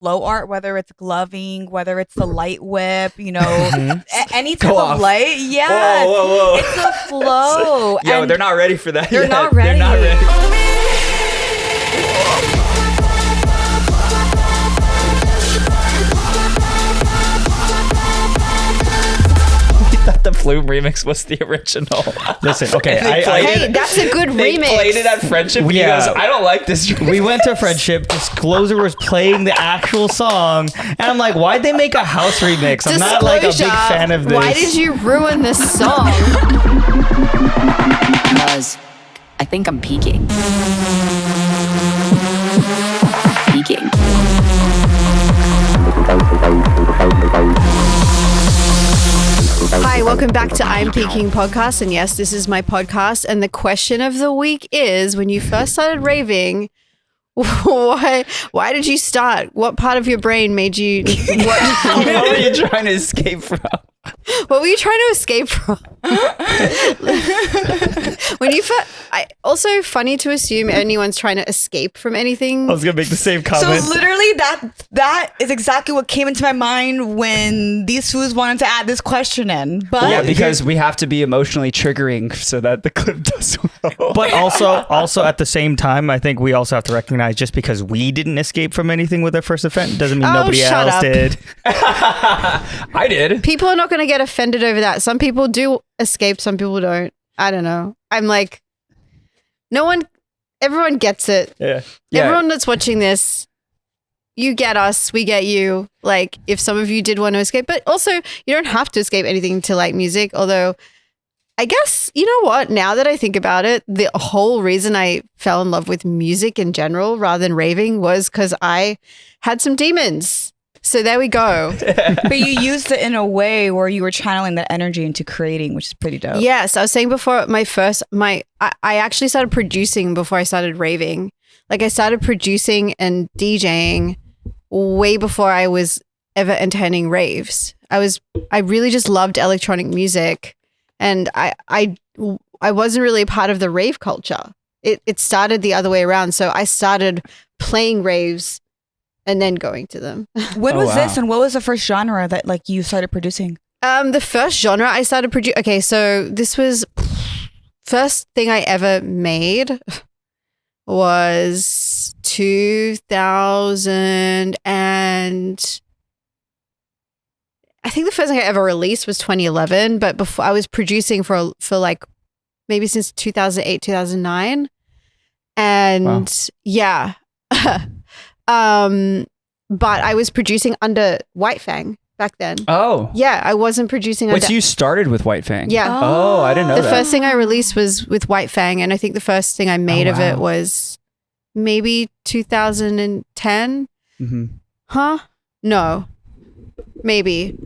flow art, whether it's gloving, whether it's the light whip, any type of light. Yeah. Whoa. It's a flow. Yo, they're not ready for that They're yet. not ready. They're not ready. The Flume remix was the original. Listen, okay. Hey, that's a good They remix. played it at Friendship. And he goes, I don't like this. We went to Friendship. Disclosure was playing the actual song, and I'm like, why'd they make a house remix? I'm not like a big fan of this. Why did you ruin this song? Because I think I'm peaking. Peaking. Hi, welcome back to I'm Peaking Podcast. And yes, this is my podcast. And the question of the week is, when you first started raving, why did you start? What part of your brain made you... What were you trying to escape from? What were you trying to escape from? When you first... Also, funny to assume anyone's trying to escape from anything. I was going to make the same comment. So literally that is exactly what came into my mind when these fools wanted to add this question in. But Yeah, because we have to be emotionally triggering so that the clip does well. But also at the same time, I think we also have to recognize just because we didn't escape from anything with our first offense doesn't mean nobody shut else up. did. I did. People are not going to get offended over that. Some people do escape, some people don't. I don't know. I'm like, everyone gets it. Yeah. Everyone that's watching this, you get us, we get you. Like, if some of you did want to escape, but also you don't have to escape anything to like music. Although, I guess, you know what? Now that I think about it, the whole reason I fell in love with music in general rather than raving was because I had some demons. So there we go. but you used it in a way where you were channeling that energy into creating, which is pretty dope. Yes, I was saying before I actually started producing before I started raving. Like I started producing and DJing way before I was ever attending raves. I really just loved electronic music, and I wasn't really a part of the rave culture. It started the other way around. So I started playing raves and then going to them. When was this, and what was the first genre that like you started producing? The first genre I started producing. Okay, so this was first thing I ever made was 2000, and I think the first thing I ever released was 2011. But before, I was producing for like maybe since 2008, 2009, and yeah. But I was producing under Whyte Fang back then. Oh. Yeah, I wasn't producing Wait, under... so you started with Whyte Fang? Yeah. Oh, I didn't know The that. first thing I released was with Whyte Fang, and I think the first thing I made of it was maybe 2010. Mm-hmm. Huh? No. Maybe.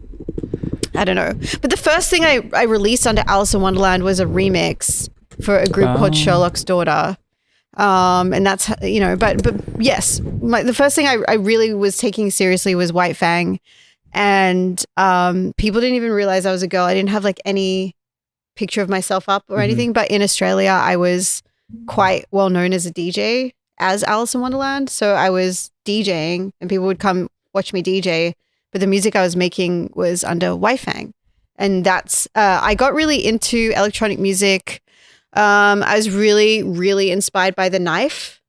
I don't know. But the first thing I released under Alison Wonderland was a remix for a group called Sherlock's Daughter. And that's, but yes, the first thing I really was taking seriously was Whyte Fang. And people didn't even realize I was a girl. I didn't have like any picture of myself up or anything. But in Australia, I was quite well known as a DJ as Alison Wonderland. So I was DJing and people would come watch me DJ. But the music I was making was under Whyte Fang. And that's, I got really into electronic music. I was really, really inspired by The Knife.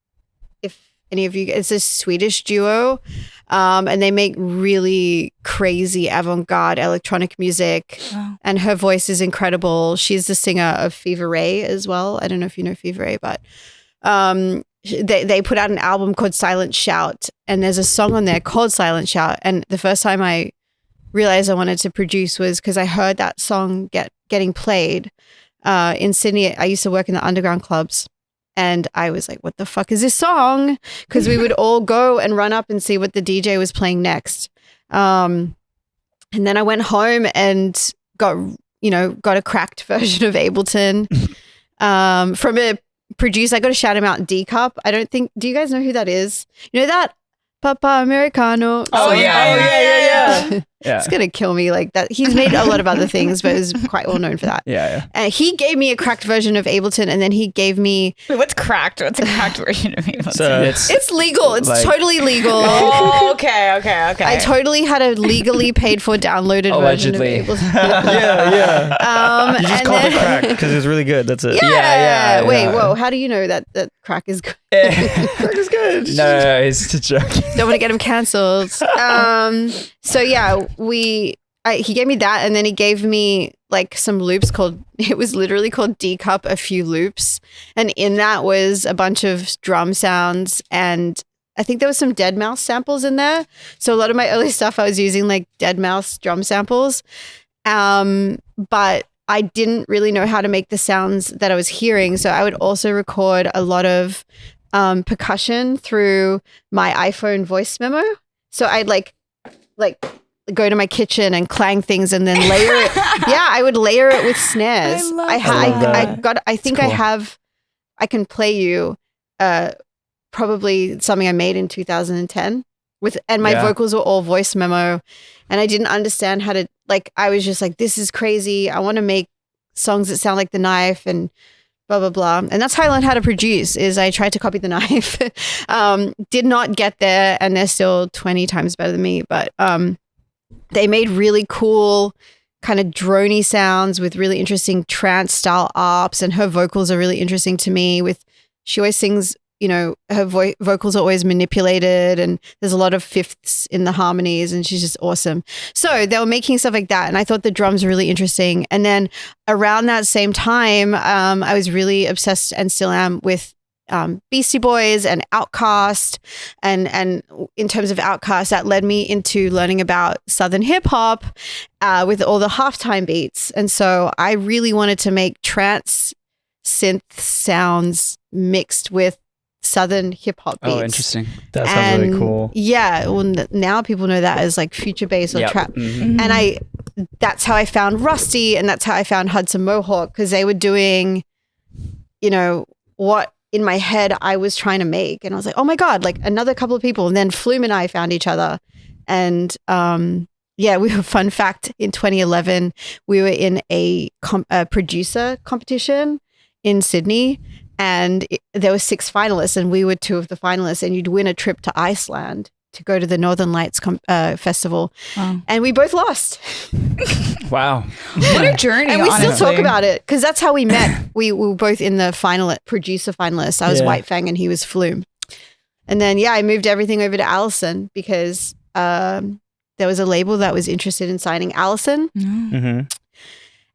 If any of you, it's a Swedish duo, and they make really crazy avant-garde electronic music. Wow. And her voice is incredible. She's the singer of Fever Ray as well. I don't know if you know Fever Ray, but they put out an album called Silent Shout, and there's a song on there called Silent Shout. And the first time I realized I wanted to produce was because I heard that song getting played. In Sydney, I used to work in the underground clubs, and I was like, what the fuck is this song? Because we would all go and run up and see what the DJ was playing next. And then I went home and got a cracked version of Ableton from a producer. I got to shout him out, D Cup. Do you guys know who that is? You know that Papa Americano? Oh, yeah. Yeah. It's gonna kill me like that. He's made a lot of other things, but is quite well known for that. Yeah. And he gave me a cracked version of Ableton, and then he gave me. Wait, what's cracked? What's a cracked version of Ableton? So It's legal. It's like- totally legal. Oh, okay. I totally had a legally paid for downloaded Allegedly. version of Ableton. yeah. You just and called it then- crack because it's really good. That's it. Yeah. Wait, yeah. whoa. How do you know that crack is good? Crack is good. No, it's a joke. Don't want to get him cancelled. So yeah, he gave me that, and then he gave me like some loops it was literally called D-Cup a few loops, and in that was a bunch of drum sounds, and I think there was some Dead Mouse samples in there. So a lot of my early stuff I was using like Dead Mouse drum samples, but I didn't really know how to make the sounds that I was hearing, so I would also record a lot of percussion through my iPhone voice memo. So I'd like go to my kitchen and clang things and then layer it. Yeah, I would layer it with snares. I think I can play you probably something I made in 2010 and my vocals were all voice memo, and I didn't understand how to, like, I was just like, this is crazy. I want to make songs that sound like The Knife and blah, blah, blah. And that's how I learned how to produce, is I tried to copy The Knife. Did not get there, and they're still 20 times better than me. But they made really cool kind of droney sounds with really interesting trance style arps, and her vocals are really interesting to me. She always sings, you know, her vocals are always manipulated, and there's a lot of fifths in the harmonies, and she's just awesome. So they were making stuff like that, and I thought the drums were really interesting. And then around that same time, I was really obsessed, and still am, with Beastie Boys and Outkast, and in terms of Outkast, that led me into learning about Southern hip hop with all the halftime beats. And so I really wanted to make trance synth sounds mixed with Southern hip hop beats. Oh, interesting. That sounds really cool. Yeah, well, now people know that as like future bass or trap. Mm-hmm. And that's how I found Rusty, and that's how I found Hudson Mohawk, because they were doing, you know, what in my head I was trying to make. And I was like, oh my God, like another couple of people. And then Flume and I found each other. And we were, fun fact, in 2011, we were in a producer competition in Sydney, and there were 6 finalists, and we were 2 of the finalists, and you'd win a trip to Iceland to go to the Northern Lights festival. Wow. And we both lost. Wow. What a journey. And we still honestly. talk about it, because that's how we met. We were both in the producer finalists. I was Whyte Fang and he was Flume. And then, I moved everything over to Alison, because there was a label that was interested in signing Alison. Mm-hmm.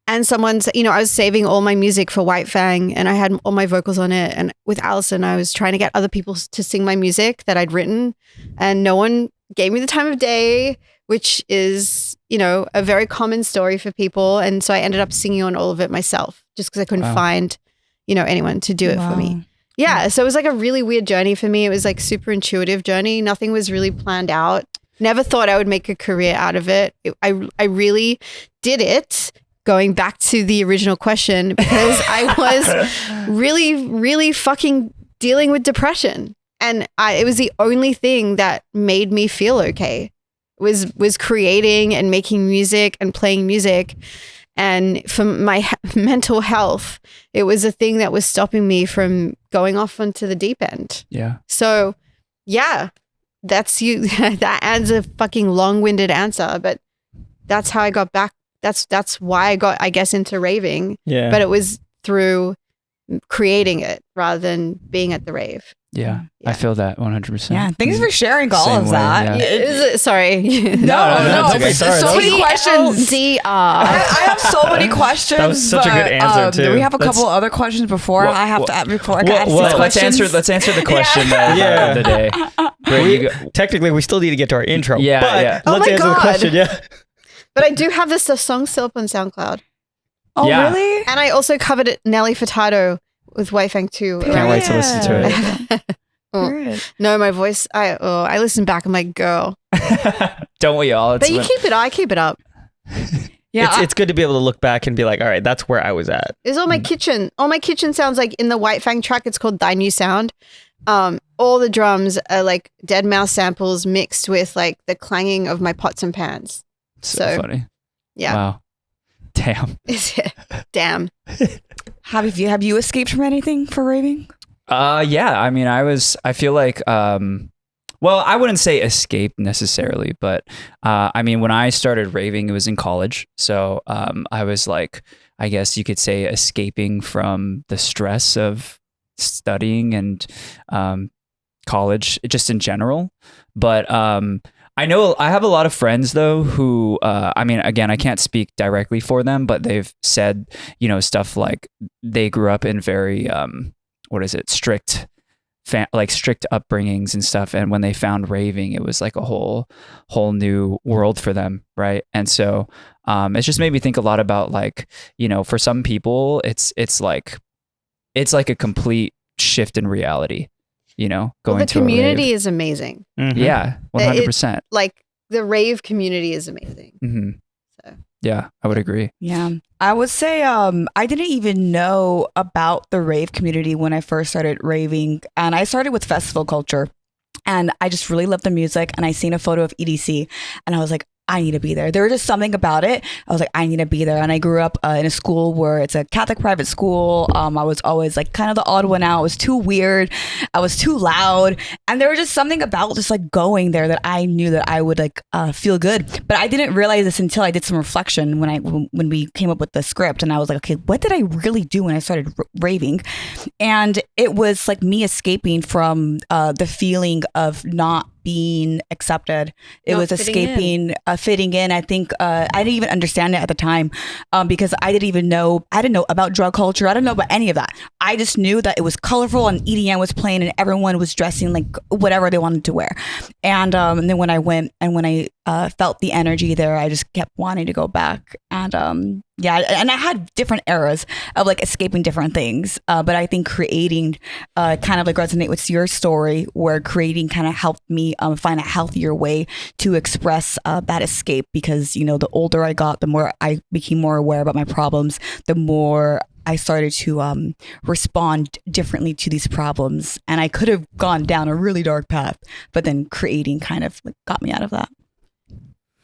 And someone's, I was saving all my music for Whyte Fang, and I had all my vocals on it. And with Alison, I was trying to get other people to sing my music that I'd written, and no one gave me the time of day, which is, a very common story for people. And so I ended up singing on all of it myself, just because I couldn't find, anyone to do it for me. Yeah. So it was like a really weird journey for me. It was like super intuitive journey. Nothing was really planned out. Never thought I would make a career out of it. I really did it, going back to the original question, because I was really, really fucking dealing with depression. And it was the only thing that made me feel okay, was creating and making music and playing music. And for my mental health, it was a thing that was stopping me from going off onto the deep end. Yeah. So, that's you. That adds a fucking long-winded answer, but that's how I got back. That's why I got, I guess, into raving. Yeah. But it was through creating it rather than being at the rave. Yeah. I feel that 100%. Yeah, thanks for sharing all Same of way, that. yeah. Is it, sorry. No, it's okay. Sorry, so many questions. TLDR. I have so many questions. That was such a good answer, too. We have a couple other questions before I have to ask these questions. Let's answer the question of the day. Technically, we still need to get to our intro. Yeah, but yeah. Oh let's my answer God. the question. Yeah. But I do have this song still up on SoundCloud. Oh, Yeah. really? And I also covered it, Nelly Furtado with Whyte Fang 2. Can't wait to listen to it. Good. No, my voice, I listen back, I'm like, girl. Don't we all? But you keep it, I keep it up. Yeah, It's good to be able to look back and be like, all right, that's where I was at. It's all my kitchen. All my kitchen sounds like in the Whyte Fang track, it's called Thy New Sound. All the drums are like Dead Mouse samples mixed with like the clanging of my pots and pans. So funny. Yeah. Wow. Damn. Damn. Have you escaped from anything for raving? Yeah. I mean, I feel like, well, I wouldn't say escape necessarily, but I mean, when I started raving, it was in college. So I was like, I guess you could say escaping from the stress of studying and college, just in general. But I know I have a lot of friends though who, I mean, again, I can't speak directly for them, but they've said, stuff like they grew up in very, strict upbringings and stuff. And when they found raving, it was like a whole new world for them. Right. And so it's just made me think a lot about like, for some people, it's like a complete shift in reality. Going the to a community rave. is amazing. Mhm. Yeah, 100%. Like the rave community is amazing. Mm-hmm. So. Yeah, I would agree. Yeah. I would say I didn't even know about the rave community when I first started raving. And I started with festival culture. And I just really loved the music. And I seen a photo of EDC. And I was like, I need to be there. There was just something about it. I was like, I need to be there. And I grew up in a school where it's a Catholic private school. I was always like kind of the odd one out. I was too weird. I was too loud. And there was just something about just like going there that I knew that I would like feel good. But I didn't realize this until I did some reflection when we came up with the script. And I was like, okay, what did I really do when I started raving? And it was like me escaping from the feeling of not being accepted. It was escaping, fitting in. I think I didn't even understand it at the time because I didn't know about drug culture. I didn't know about any of that. I just knew that it was colorful and EDM was playing and everyone was dressing like whatever they wanted to wear. And then when I went and when I felt the energy there, I just kept wanting to go back. And yeah, and I had different eras of like escaping different things. But I think creating kind of like resonate with your story, where creating kind of helped me find a healthier way to express that escape. Because, the older I got, the more I became more aware about my problems, the more I started to respond differently to these problems. And I could have gone down a really dark path, but then creating kind of like got me out of that.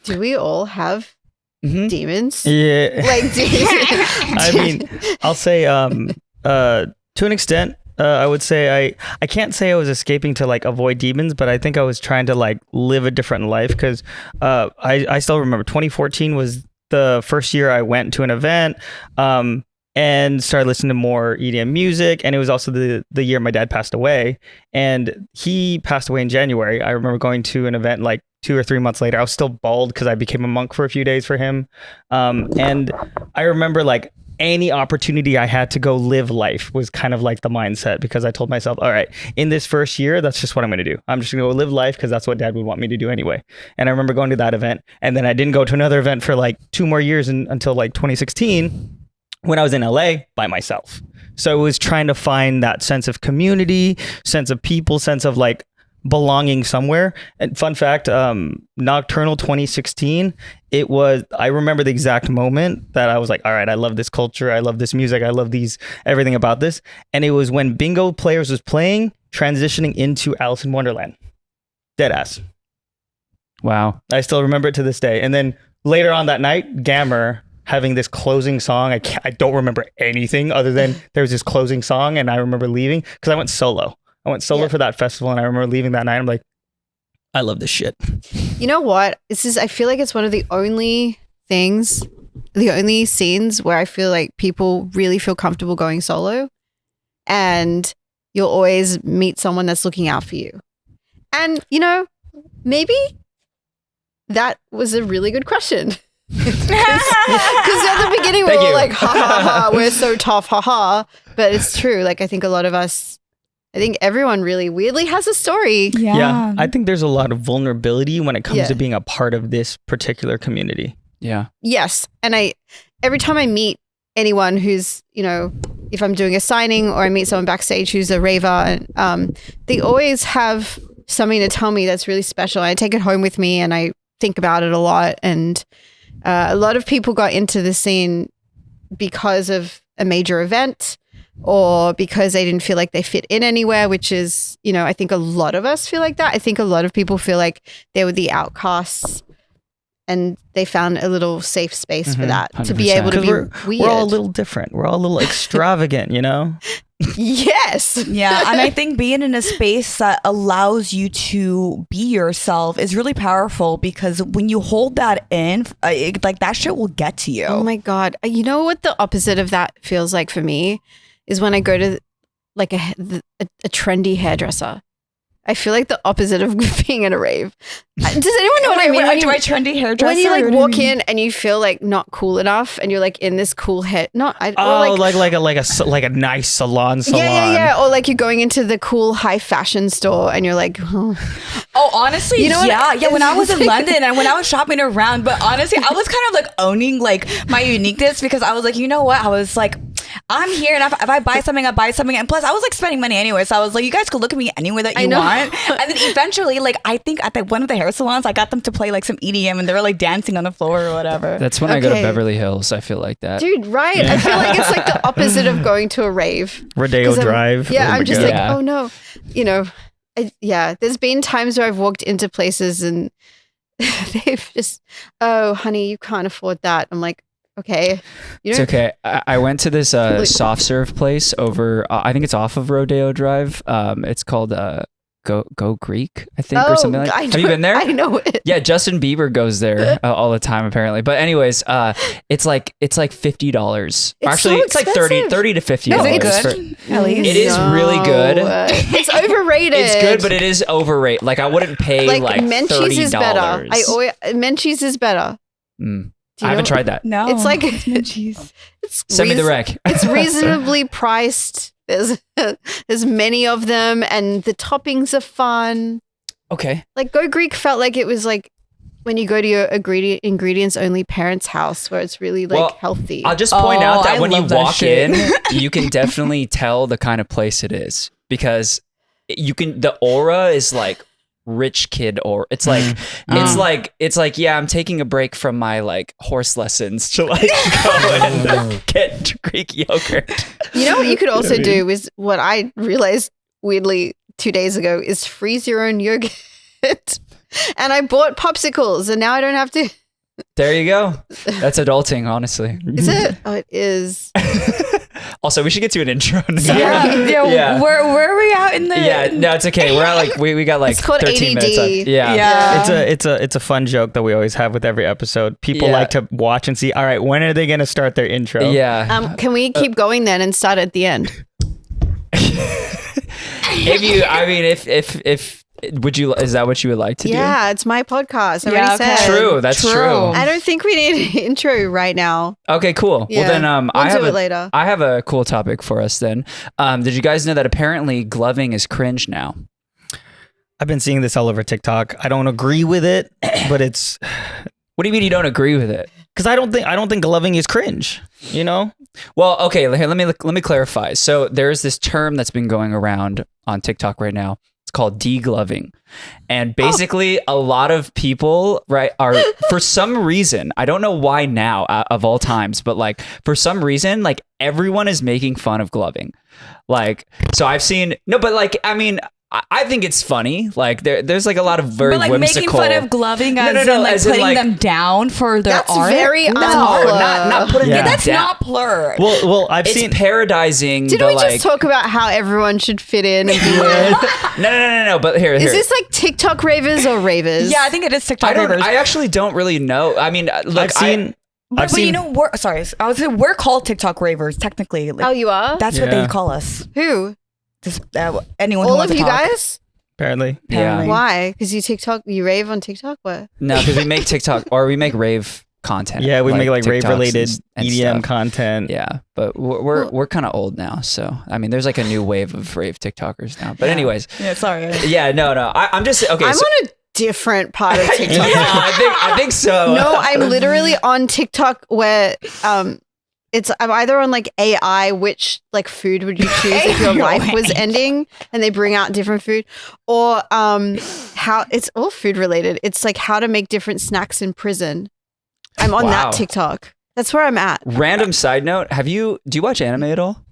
Do we all have demons? Yeah. Like, I mean, I'll say to an extent, I would say I can't say I was escaping to like avoid demons, but I think I was trying to like live a different life because I still remember 2014 was the first year I went to an event and started listening to more EDM music. And it was also the year my dad passed away, and he passed away in January. I remember going to an event like 2 or 3 months later. I was still bald because I became a monk for a few days for him. And I remember like any opportunity I had to go live life was kind of like the mindset, because I told myself, all right, in this first year, that's just what I'm going to do. I'm just going to go live life because that's what dad would want me to do anyway. And I remember going to that event, and then I didn't go to another event for like 2 more years until like 2016 when I was in LA by myself. So it was trying to find that sense of community, sense of people, sense of like belonging somewhere. And fun fact, Nocturnal 2016, I remember the exact moment that I was like, all right, I love this culture, I love this music, I love everything about this. And it was when Bingo Players was playing, transitioning into Alison Wonderland. Deadass. Wow. I still remember it to this day. And then later on that night, Gammer having this closing song. I don't remember anything other than there was this closing song, and I remember leaving because I went solo. For that festival, and I remember leaving that night. I'm like, I love this shit. You know what? I feel like it's one of the only scenes where I feel like people really feel comfortable going solo, and you'll always meet someone that's looking out for you. And, maybe that was a really good question. Because at the beginning we're all like, ha ha ha, we're so tough, ha ha. But it's true. Like, I think everyone really weirdly has a story. Yeah. I think there's a lot of vulnerability when it comes to being a part of this particular community. Yeah. Yes. And every time I meet anyone who's, if I'm doing a signing or I meet someone backstage who's a raver, they always have something to tell me that's really special. I take it home with me and I think about it a lot. And a lot of people got into the scene because of a major event, or because they didn't feel like they fit in anywhere, which is, I think a lot of us feel like that. I think a lot of people feel like they were the outcasts and they found a little safe space for that to 100%. be able to be we're weird. all a little different. We're all a little extravagant, you know? Yes. Yeah, and I think being in a space that allows you to be yourself is really powerful, because when you hold that in, like that shit will get to you. Oh my God. You know what the opposite of that feels like for me is when I go to like a trendy hairdresser. I feel like the opposite of being at a rave. Does anyone know what I mean? When you trendy hairdresser, when you like What do walk mean? in and you feel like not cool enough, and you're like in this cool hair, Like a nice salon. yeah, or like you're going into the cool high fashion store and you're like, oh. Oh, honestly, You know what? yeah. When I was in London and when I was shopping around, but honestly, I was kind of like owning like my uniqueness, because I was like, you know what? I was like, I'm here, and if I buy something, I buy something, and plus I was like spending money anyway, so I was like, you guys could look at me anywhere that you want. And then eventually, like I think at one of the hair salons, I got them to play like some EDM, and they were like dancing on the floor or whatever. That's when I go to Okay. Beverly Hills. I feel like that. Dude, right? I feel like it's like the opposite of going to a rave. Rodeo 'Cause I'm- Drive. Yeah, Oh my I'm just God. like, Yeah. oh no, you know, there's been times where I've walked into places and they've just, oh, honey, you can't afford that. I'm like, okay, you It's know, okay. I went to this soft serve place over. I think it's off of Rodeo Drive. It's called Go Greek, I think, or something like. I Have know- you been there? I know it. Yeah, Justin Bieber goes there all the time apparently. But anyways, it's like $50. It's Actually, so it's like 30 expensive. to $50. Is it for- good? At least. It is really good. It's overrated. It's good, but it is overrated. Like I wouldn't pay like Menchie's $30. is better. Menchie's is better. Mm. Do you I haven't know- tried that. No, It's like cheese. it's Send me the rec. It's reasonably priced. There's many of them, and the toppings are fun. Okay. Like Go Greek felt like it was like when you go to your ingredients only parents' house, where it's really like Well, healthy. I'll just point Oh, out that I when you love that walk shit. in, you can definitely tell the kind of place it is, because the aura is like rich kid aura. It's like it's like yeah, I'm taking a break from my like horse lessons to like go and get Greek yogurt. You know what you could also do is what I realized weirdly 2 days ago is freeze your own yogurt. And I bought popsicles, and now I don't have to. There you go. That's adulting, honestly. Is it? Oh, it is. Also, we should get to an intro. Yeah. Where are we out in the? Yeah, no, it's okay. We're at like we got like It's called 13 ADD. minutes left. Yeah. Yeah. It's a fun joke that we always have with every episode. People Yeah. like to watch and see, all right, when are they going to start their intro? Yeah. Can we keep going then and start at the end? If would you, is that what you would like to do? Yeah, it's my podcast. I Yeah, already okay. said. True. That's true. I don't think we need an intro right now. Okay, cool. Yeah. Well then, We'll I have do it later. I have a cool topic for us then. Did you guys know that apparently gloving is cringe now? I've been seeing this all over TikTok. I don't agree with it, but it's What do you mean you don't agree with it? because I don't think gloving is cringe. You know? Well, okay, here, let me clarify. So there's this term that's been going around on TikTok right now. It's called degloving. And basically a lot of people, right, are for some reason, I don't know why now of all times, but like for some reason, like everyone is making fun of gloving. Like, so I've seen, no, but like, I mean, I think it's funny. Like there's like a lot of very But like whimsical. making fun of gloving as No, in like as in, putting like- them down for their That's art. very No, unplur. not putting Yeah. it That's down. not plur. Well, I've It's seen parodizing. Didn't the, we like, just talk about how everyone should fit in and be weird? No. But here. Is this like TikTok ravers or ravers? Yeah, I think it is TikTok I don't. ravers. I actually don't really know. I mean, look, I've seen But you know, sorry, I was saying we're called TikTok ravers technically. Like, Oh, you are? that's what Yeah. they call us. Who? Just anyone who All wants of to you talk. guys? apparently. Yeah. Apparently. Why? Because you rave on TikTok? What? No, because we make TikTok or we make rave content. Yeah, we make like TikToks rave related and EDM stuff. content. Yeah, but we're kind of old now, so I mean, there's like a new wave of rave TikTokers now. But anyways, Yeah, sorry. yeah, no, I'm just okay. I'm so, on a different part of TikTok. yeah, I think so. No, I'm literally on TikTok where I'm either on like AI, which like food would you choose if your life was ending, and they bring out different food, or how it's all food related. It's like how to make different snacks in prison. I'm on Wow. that TikTok. That's where I'm at. Random side note: do you watch anime at all?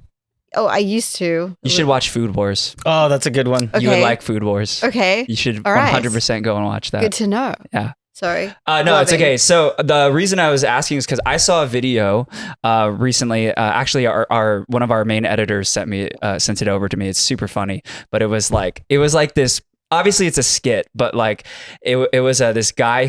Oh, I used to. You should watch Food Wars. Oh, that's a good one. Okay. You would like Food Wars. Okay. You should All right. 100% go and watch that. Good to know. Yeah. Sorry. No, it's Loving. okay. So the reason I was asking is because I saw a video recently. Actually, our one of our main editors sent it over to me. It's super funny, but it was like this. Obviously, it's a skit, but like it was this guy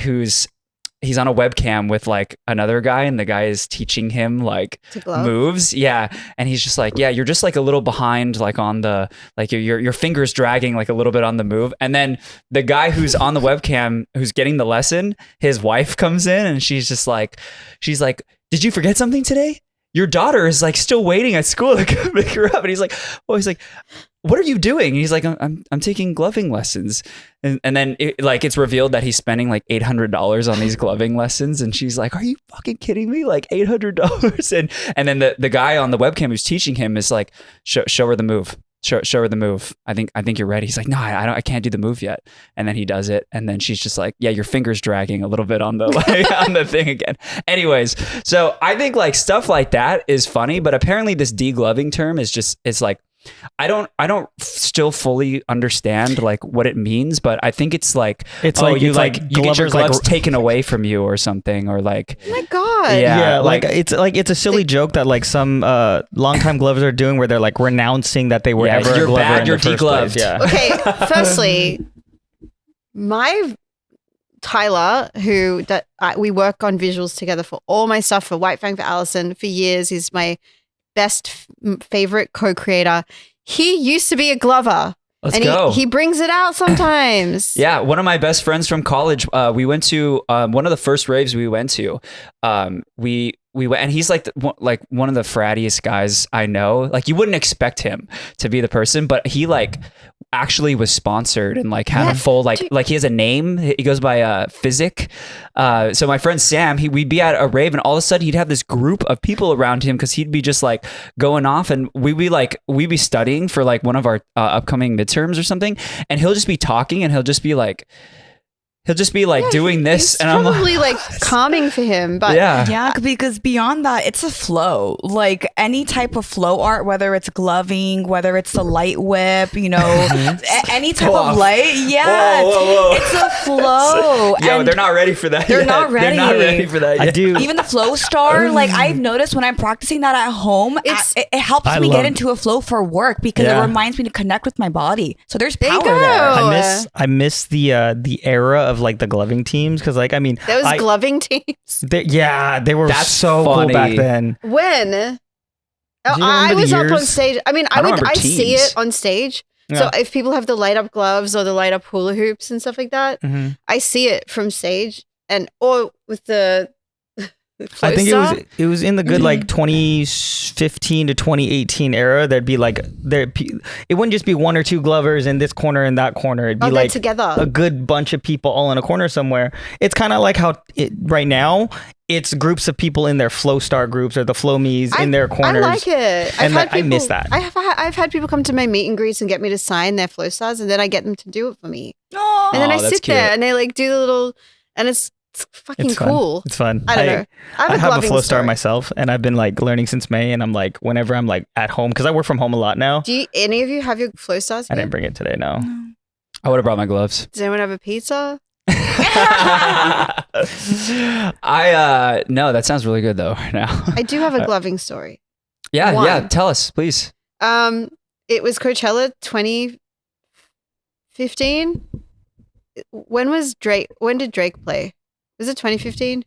he's on a webcam with like another guy, and the guy is teaching him like moves. Yeah. And he's just like, yeah, you're just like a little behind, like on the, like your fingers dragging like a little bit on the move. And then the guy who's on the webcam, who's getting the lesson, his wife comes in and she's like, did you forget something today? Your daughter is like still waiting at school to come pick her up. And he's like, what are you doing? And he's like, I'm taking gloving lessons. And then it's revealed that he's spending like $800 on these gloving lessons. And she's like, are you fucking kidding me? Like $800. And then the guy on the webcam who's teaching him is like, show her the move. Show her the move. I think you're ready. He's like, no, I can't do the move yet. And then he does it. And then she's just like, yeah, your finger's dragging a little bit on the on the thing again. Anyways, so I think like stuff like that is funny, but apparently this degloving term it's like, I don't still fully understand like what it means, but I think it's like, you get your gloves taken away from you or something, or like, oh my God. Yeah, like it's a silly joke that like some longtime glovers are doing, where they're like renouncing that they were ever a you're glover bad, in you're the first degloved. place. Yeah. Okay, firstly, my Tyler, we work on visuals together for all my stuff for Whyte Fang, for Alison, for years. He's my best favorite co-creator. He used to be a glover. Let's go. He brings it out sometimes. Yeah, one of my best friends from college. We went to one of the first raves we went to. We went, and he's like one of the frattiest guys I know. Like you wouldn't expect him to be the person, but he like actually was sponsored and like had a full like he has a name. He goes by Physic. So my friend Sam, we'd be at a rave, and all of a sudden he'd have this group of people around him because he'd be just like going off, and we'd be studying for like one of our upcoming midterms or something, and he'll just be talking, and he'll just be like doing this, it's and I'm probably like calming for him. But Yeah, because beyond that, it's a flow. Like any type of flow art, whether it's gloving, whether it's the light whip, any type of light. Yeah, Whoa. it's a flow. Yo, And they're not ready for that. They're yet. not ready. They're not ready for that. I yet. do. even the flow star, like I've noticed when I'm practicing that at home, it helps I me love get into a flow for work because it reminds me to connect with my body. So there's There you power there. go. I miss the era of like the gloving teams, because like There was gloving teams. they were That's so funny. cool back then. When you I remember was the up on years? stage. I mean, I don't I remember see teams. it on stage. Yeah. So if people have the light up gloves or the light up hula hoops and stuff like that, Mhm. I see it from stage, or with the flow I think star. it was in the good like 2015 to 2018 era. There'd be like it wouldn't just be one or two glovers in this corner and that corner. It'd be they're like together. a good bunch of people all in a corner somewhere. It's kind of like how right now it's groups of people in their flow star groups or the flow me's in their corners. I like it. And I miss that. I've had people come to my meet and greets and get me to sign their flow stars, and then I get them to do it for me. Aw. And then I that's sit cute. there and they like do the little, and it's fucking It's fun. cool. It's fun. I don't know. I have a gloving flow star story. myself, and I've been like learning since May. And I'm like, whenever I'm like at home, because I work from home a lot now. Do any of you have your flow stars? I here? didn't bring it today. No. I would have brought my gloves. Does anyone have a pizza? No, that sounds really good though right now. I do have a gloving story. Yeah, One. tell us, please. It was Coachella 2015. When did Drake play? Was it 2015?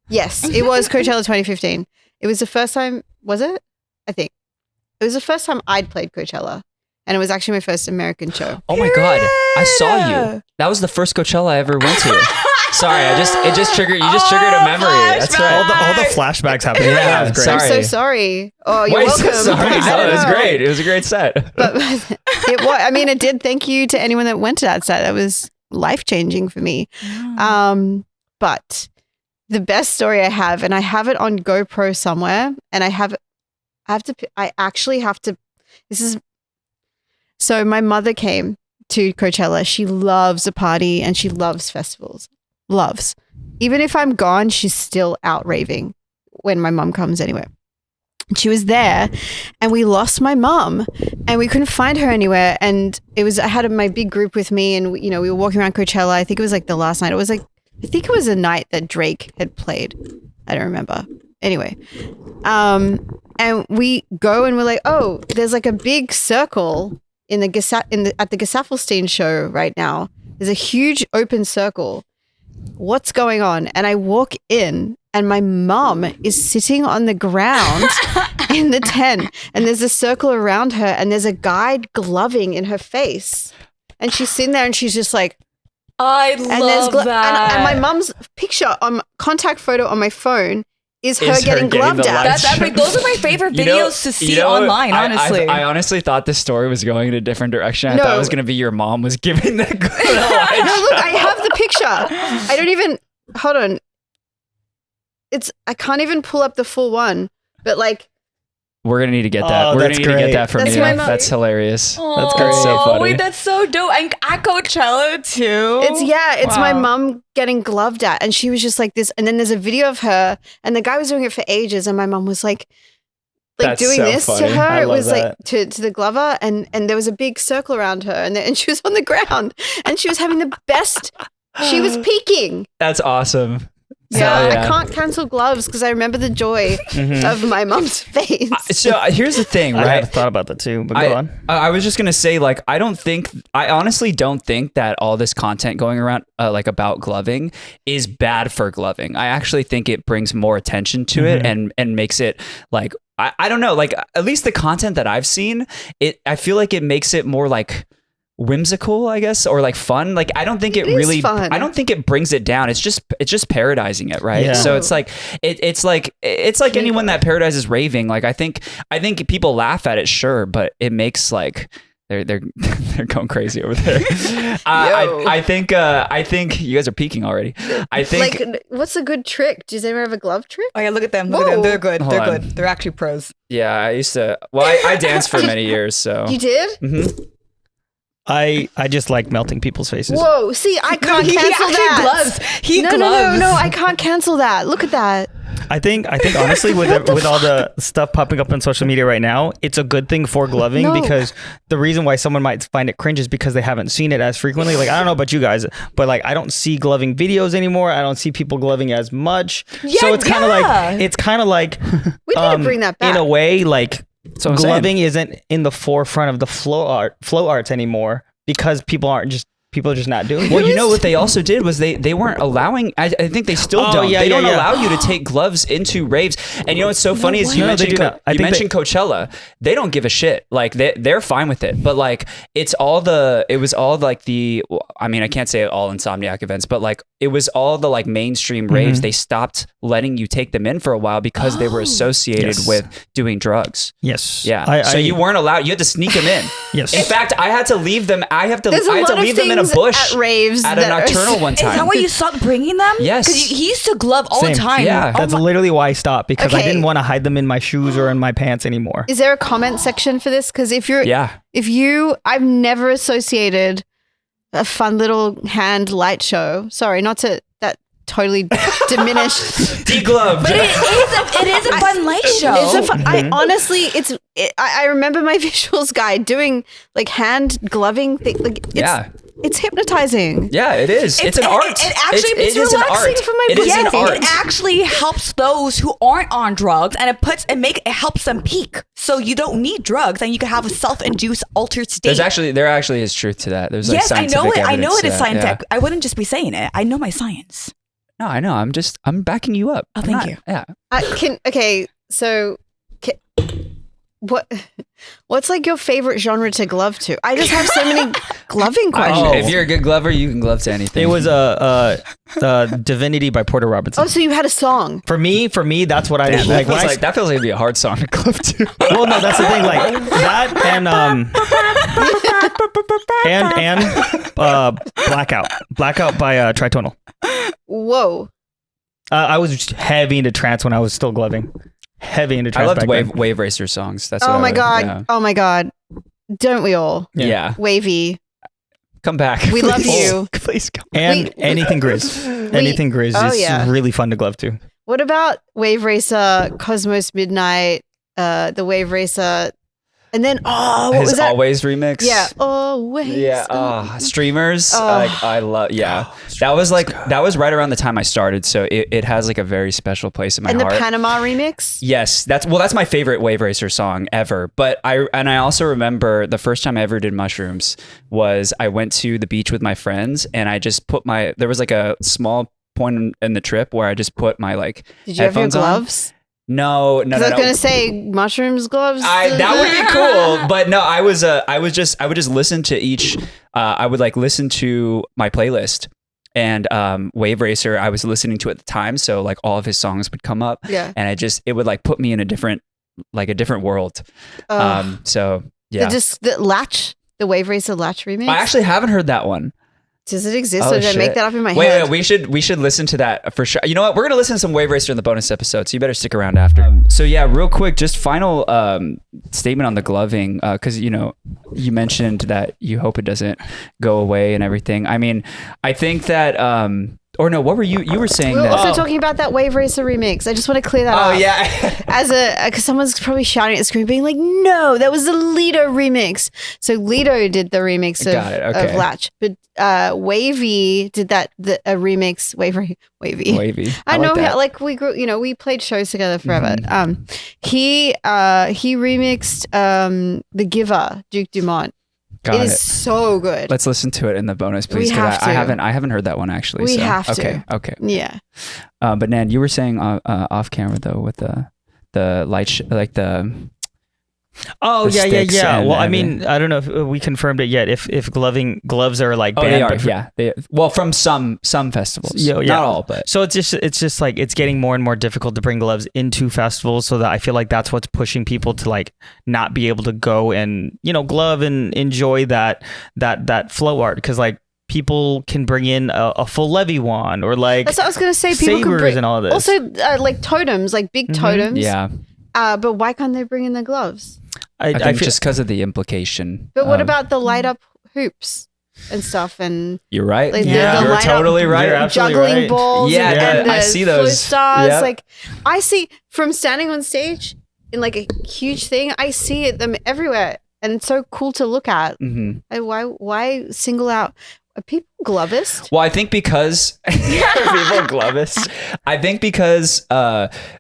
Yes, it was Coachella 2015. It was the first time, was it? I think. It was the first time I'd played Coachella. And it was actually my first American show. Oh my god, I saw you. That was the first Coachella I ever went to. Sorry, it just triggered a memory. That's right. All the flashbacks happening. Yeah, Yeah, it was great. sorry. I'm so sorry. Oh, you're Why welcome. so sorry? I No, don't it was know. great. It was a great set. But it did. Thank you to anyone that went to that set. That was life-changing for me. But the best story I have, and I have it on GoPro somewhere, and I actually have to, so my mother came to Coachella. She loves a party and she loves festivals. Loves. Even if I'm gone, she's still out raving when my mom comes anyway. She was there, and we lost my mum, and we couldn't find her anywhere. And I had my big group with me, and we were walking around Coachella. I think it was like the last night. I think it was a night that Drake had played. I don't remember. Anyway, and we go and we're like, oh, there's like a big circle at the Gesaffelstein show right now. There's a huge open circle. What's going on? And I walk in, and my mum is sitting on the ground in the tent, and there's a circle around her, and there's a guy gloving in her face, and she's sitting there, and she's just like, I love that. And my mum's picture contact photo on my phone is her getting gloved at. That's epic. Those are my favorite videos to see online, honestly. I honestly thought this story was going in a different direction. I thought it was going to be your mom was giving the glove. No, look, I have the picture. I don't even, hold on. I can't even pull up the full one, but like. We're going to need to get that. We're going to need to get that from you. That's hilarious. Oh, that's great. That's so funny. Wait, that's so dope. And at Coachella too. It's my mum getting gloved at, and she was just like this. And then there's a video of her, and the guy was doing it for ages, and my mum was like doing so this funny. To her. It was that. Like to the glover, and there was a big circle around her, and she was on the ground, and she was having the best. She was peaking. That's awesome. Yeah, I can't cancel gloves because I remember the joy of my mom's face. So here's the thing, right? I had thought about that too, but go on. I was just gonna say, like, I honestly don't think that all this content going around, like about gloving, is bad for gloving. I actually think it brings more attention to it and makes it like I don't know, like at least the content that I've seen, I feel like it makes it more like whimsical, I guess, or like fun. Like I don't think it really fun. I don't think it brings it down. It's just parodizing it, right? Yeah. So it's like it's like anyone that parodizes raving. Like I think people laugh at it, sure, but it makes like they're going crazy over there. I think you guys are peaking already. I think like what's a good trick? Does anyone have a glove trick? Oh yeah, look at them. Look at them. They're good. They're good. They're actually pros. Yeah, I used to. Well, I danced for many years, so you did. Mm-hmm. I just like melting people's faces. Whoa, see, I can't cancel that. He gloves. No, I can't cancel that. Look at that. I think honestly with all the stuff popping up on social media right now, it's a good thing for gloving because the reason why someone might find it cringe is because they haven't seen it as frequently. Like I don't know about you guys, but like I don't see gloving videos anymore. I don't see people gloving as much. Yeah, so it's kind of like we need to bring that back in a way. Like so gloving isn't in the forefront of the flow arts anymore because people are just not doing it. Well, you know what they also did was they weren't allowing. I think they still don't. They don't allow you to take gloves into raves. And you know what's so funny is you mentioned Coachella. They don't give a shit. Like they're fine with it. But like it was all like the. I mean, I can't say all Insomniac events, but like it was all the like mainstream raves. They stopped letting you take them in for a while because they were associated with doing drugs. Yes. Yeah. So you weren't allowed. You had to sneak them in. Yes. In fact, I had to leave them. I had to leave them in a bush at raves at a nocturnal one time. Is that why you stopped bringing them? Yes. Because he used to glove all the time. Yeah. That's literally why I stopped because I didn't want to hide them in my shoes or in my pants anymore. Is there a comment section for this? Because I've never associated a fun little hand light show. Sorry, not to that totally diminished. Degloved. But it is a fun light show. I honestly, I remember my visuals guy doing like hand gloving thing. Like it's hypnotizing. Yeah, it is. It's an art. It actually it's relaxing for my brain. It actually helps those who aren't on drugs, and it helps them peak. So you don't need drugs, and you can have a self-induced altered state. There actually is truth to that. There's like scientific evidence. I know it is scientific. Yeah. I wouldn't just be saying it. I know my science. No, I know. I'm backing you up. Oh, thank you. Yeah. What's like your favorite genre to glove to? I just have so many gloving questions. If you're a good glover, you can glove to anything. It was Divinity by Porter Robinson. Oh, so you had a song. For me, that's what I like. That feels like it'd be a hard song to glove to. Well, no, that's the thing. Like that and Blackout by Tritonal. Whoa. I was heavy into trance when I was still gloving. Heavy into trance. I loved Wave Racer songs. That's oh my god. Don't we all? Yeah. Wavy. Come back. We love you. Please come. And anything Grizz. Anything Grizz is really fun to glove to. What about Wave Racer, Cosmos Midnight, the Wave Racer, and then what His was that? Always remix. Yeah, always. Yeah. Streamers. Like I love. Yeah. That was right around the time I started. So it has like a very special place in my and heart. the Panama remix. Yes, that's my favorite Wave Racer song ever. But I also remember the first time I ever did mushrooms was I went to the beach with my friends and I just put there was like a small point in the trip where I just put my like Did you have your headphones on. gloves? No. I was gonna say mushrooms gloves. That would be cool, but no, I would just listen to each. I would like listen to my playlist, and Wave Racer I was listening to at the time, so like all of his songs would come up, and it would like put me in a different world. So yeah, the Wave Racer Latch remix. I actually haven't heard that one. Does it exist? Or did I make that up in my Wait, head? we should listen to that for sure. You know what? We're gonna listen to some Wave Racer in the bonus episode, so you better stick around after. So yeah, real quick, just final statement on the gloving, because you mentioned that you hope it doesn't go away and everything. I mean, I think that or no, what were you were saying? We were that also talking about that Wave Racer remix. I just want to clear that up. Oh yeah. Because someone's probably shouting at the screen, being like, "No, that was the Lido remix." So Lido did the remix of Latch, but Wavy did a remix. Wavy. I know that. how, like we grew. We played shows together forever. He remixed The Giver, Duke Dumont. It is so good. Let's listen to it in the bonus, please. We have to. I haven't heard that one actually. We have to. Okay. Yeah. But Nan, you were saying off camera though with the light like the. Oh the yeah. Well, I everything. mean, I don't know if we confirmed it yet. If gloves are like banned. They are. Yeah. Well, from some festivals. Yeah. Not all, but so it's just like it's getting more and more difficult to bring gloves into festivals. So that I feel like that's what's pushing people to like not be able to go and glove and enjoy that flow art, because like people can bring in a full levy wand or like that's what I was gonna say. People can sabers bring and all this. Also, like totems, like big totems. yeah. But why can't they bring in the gloves? I think feel, just because of the implication. But what about the light up hoops and stuff? And you're right. like, Yeah. the You're light totally up right. You're absolutely juggling right. balls. Yeah, and I the see flow those. stars. Yep. Like I see from standing on stage in like a huge thing. I see them everywhere, and it's so cool to look at. Mm-hmm. Why single out? Are people glovist? Well, I think because people glovist. I think because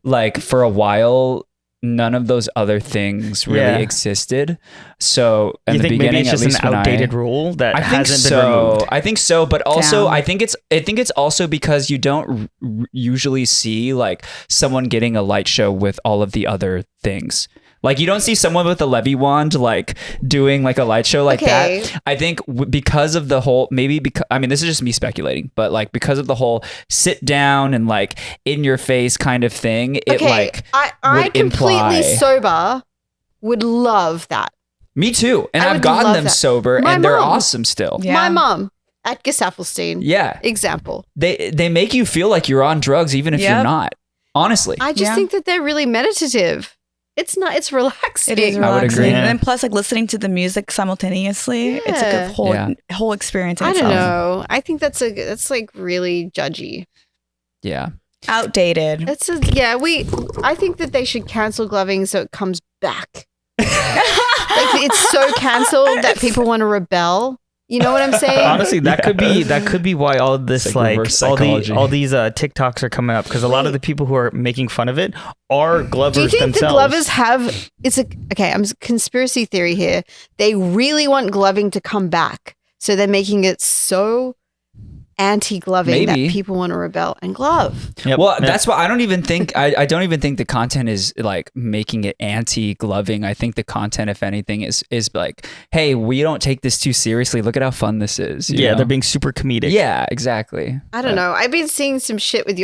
like for a while none of those other things really existed. So in you the think beginning, maybe it's just at least an outdated rule that hasn't been removed? I think so, but also Damn. I think it's also because you don't usually see like someone getting a light show with all of the other things. Like you don't see someone with a levy wand like doing like a light show like that. I think because of the whole, I mean, this is just me speculating, but like because of the whole sit down and like in your face kind of thing, it like I would completely imply. sober would love that. Me too, and I I've would gotten love them that. sober, My and they're mom. awesome still. Yeah. My mom at Gesaffelstein. Yeah, Example. they make you feel like you're on drugs even if Yep. you're not. Honestly, I just Yeah. think that they're really meditative. It's not. It's relaxing. It is I would relaxing. agree. And then plus like listening to the music simultaneously. It's like a Yeah. whole experience in I don't itself. know. I think that's like really judgy. yeah. Outdated. I think that they should cancel gloving so it comes back. Like it's so cancelled that people want to rebel. You know what I'm saying? Honestly, that could be why all this It's like reverse psychology. all these TikToks are coming up, because a lot of the people who are making fun of it are glovers Do you think themselves. the glovers have? I'm conspiracy theory here. They really want gloving to come back, so they're making it so anti-gloving that Maybe. people want to rebel and glove. Yep. Well, Yep. that's why I don't even think I don't even think the content is like making it anti-gloving. I think the content, if anything, is like, hey, we don't take this too seriously. Look at how fun this is. you know? they're being super comedic. Yeah, exactly. I don't know. I've been seeing some shit with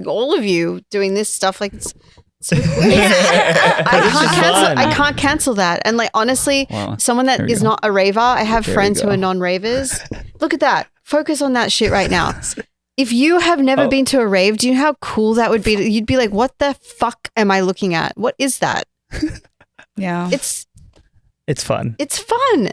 all of you doing this stuff. Like it's so weird. I can't cancel that. And like honestly, Well, someone that there we is go. not a raver. I have There we friends who go. are non-ravers. Look at that. Focus on that shit right now. If you have never been to a rave, do you know how cool that would be? You'd be like, what the fuck am I looking at? What is that? Yeah. It's fun. It's fun.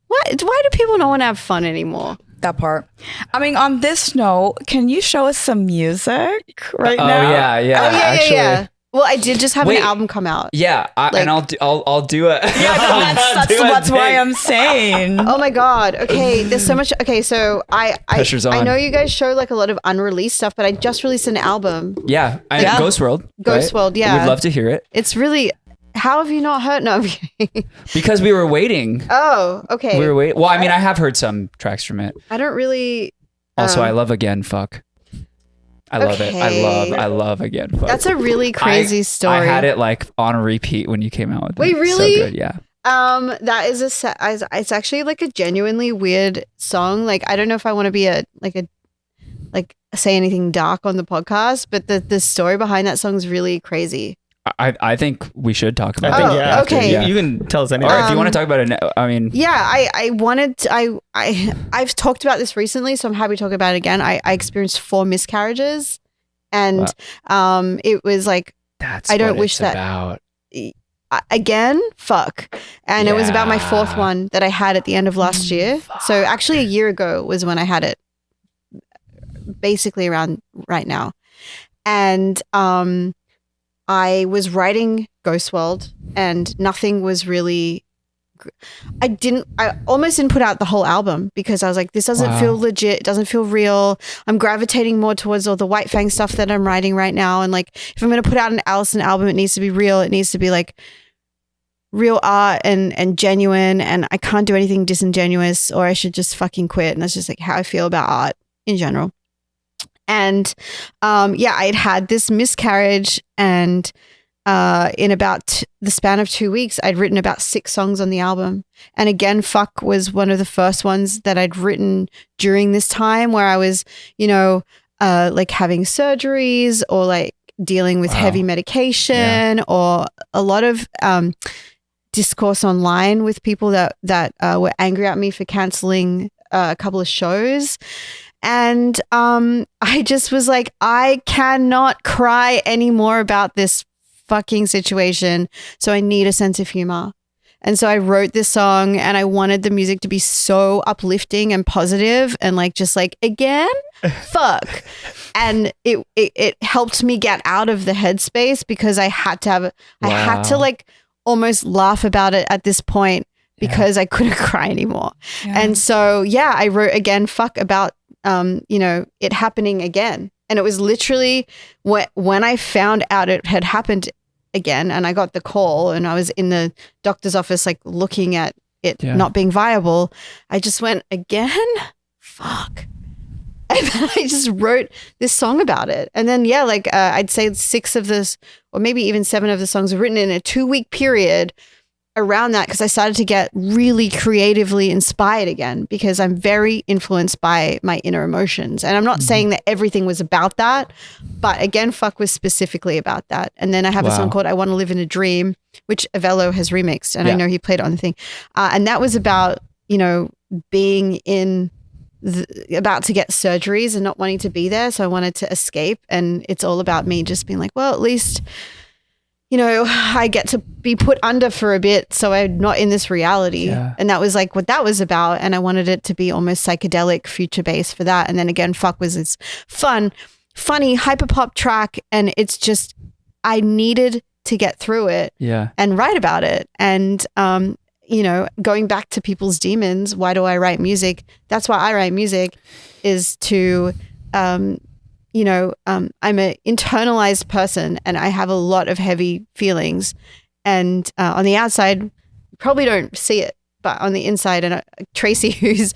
What? Why do people not want to have fun anymore? That part. I mean, on this note, can you show us some music right now? Yeah. Oh yeah, Actually, yeah. Well, I did just have Wait. an album come out. Yeah, and I'll do a. That's why I'm saying. Oh my god. Okay, there's so much. Okay, so Pressure's I on. know you guys show like a lot of unreleased stuff, but I just released an album. Yeah, Yeah. Ghost World. Ghost right? World, yeah. We'd love to hear it It's really. How have you not heard? No. I'm kidding. because we were waiting. Oh, okay. We were waiting. Well, I mean, I have heard some tracks from it. I don't really. Also, I love Again Fuck. I love it. Okay. I love Again Fuck. That's a really crazy story. I had it like on repeat when you came out with it. Wait, really? So good, yeah. That is it's actually like a genuinely weird song. Like, I don't know if I want to be say anything dark on the podcast, but the story behind that song is really crazy. I think we should talk about I think, it. yeah. okay. Yeah. You can tell us Or anything. if you want to talk about it, I mean, Yeah, I wanted to, I've talked about this recently, so I'm happy to talk about it again. I experienced 4 miscarriages, and it was like, that's I don't what wish it's that- about. again, fuck. And it was about my 4th one that I had at the end of last year. So actually a year ago was when I had it, basically around right now. And I was writing Ghost World and nothing was really, I almost didn't put out the whole album because I was like, this doesn't feel legit. It doesn't feel real. I'm gravitating more towards all the Whyte Fang stuff that I'm writing right now. And like, if I'm going to put out an Alison album, it needs to be real. It needs to be like real art and genuine. And I can't do anything disingenuous or I should just fucking quit. And that's just like how I feel about art in general. And I had this miscarriage, and in about the span of 2 weeks, I'd written about 6 songs on the album. And again, Fuck was one of the first ones that I'd written during this time where I was, like having surgeries or like dealing with heavy medication or a lot of discourse online with people that were angry at me for canceling a couple of shows. And I just was like, I cannot cry anymore about this fucking situation. So I need a sense of humor. And so I wrote this song and I wanted the music to be so uplifting and positive and like, just like, again, fuck. And it helped me get out of the headspace because I had to I had to like almost laugh about it at this point because I couldn't cry anymore. Yeah. And so, I wrote Again Fuck about it happening again. And it was literally when I found out it had happened again and I got the call and I was in the doctor's office, like looking at it not being viable, I just went, again, fuck. And then I just wrote this song about it. And then, I'd say 6 of this, or maybe even 7 of the songs were written in a 2-week period around that because I started to get really creatively inspired again because I'm very influenced by my inner emotions. And I'm not saying that everything was about that, but Again Fuck was specifically about that. And then I have a song called I Want to Live in a Dream, which Avello has remixed. And I know he played it on the thing. And that was about, being in about to get surgeries and not wanting to be there. So I wanted to escape. And it's all about me just being like, well, at least I get to be put under for a bit so I'm not in this reality. Yeah. And that was like what that was about. And I wanted it to be almost psychedelic, future-based for that. And then Again Fuck was this funny, hyper-pop track. And it's just, I needed to get through it and write about it. And, going back to people's demons, why do I write music? That's why I write music, is to... I'm an internalized person and I have a lot of heavy feelings. And on the outside, you probably don't see it, but on the inside, and Tracy, who's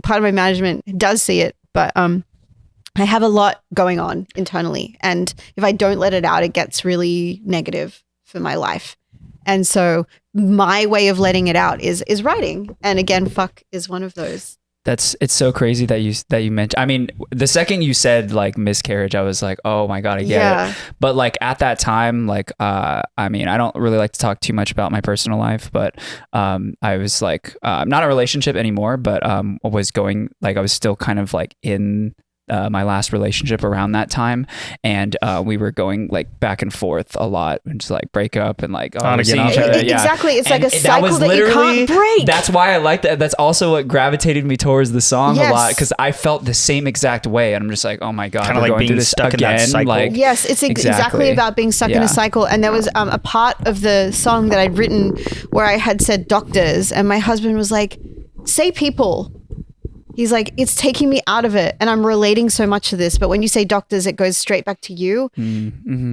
part of my management, does see it. But I have a lot going on internally, and if I don't let it out, it gets really negative for my life. And so my way of letting it out is writing. And Again Fuck is one of those. It's so crazy that you mentioned. I mean, the second you said like miscarriage, I was like, oh my God, I get it. But like at that time, like, I mean, I don't really like to talk too much about my personal life, but I was like, I'm not in a relationship anymore, but I was still kind of like in my last relationship around that time, and we were going like back and forth a lot, and just like break up and like On we're again, seeing off each other. again. Yeah. Exactly. It's And like a cycle that you can't break. That's why I like that. That's also what gravitated me towards the song Yes. a lot, because I felt the same exact way, and I'm just like, oh my god, Kinda we're like going being through this stuck in that again. cycle. Like, Yes, it's exactly about being stuck in Yeah. a cycle. And there was a part of the song that I'd written where I had said doctors, and my husband was like, say people. He's like, it's taking me out of it, and I'm relating so much to this. But when you say doctors, it goes straight back to you.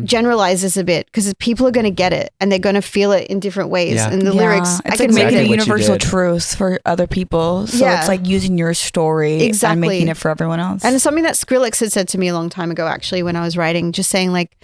Generalizes a bit, because people are going to get it and they're going to feel it in different ways. Yeah. And the lyrics, It's I like can making exactly a what you universal did. truth for other people. So Yeah. it's like using your story Exactly. and making it for everyone else. And it's something that Skrillex had said to me a long time ago, actually, when I was writing, just saying like,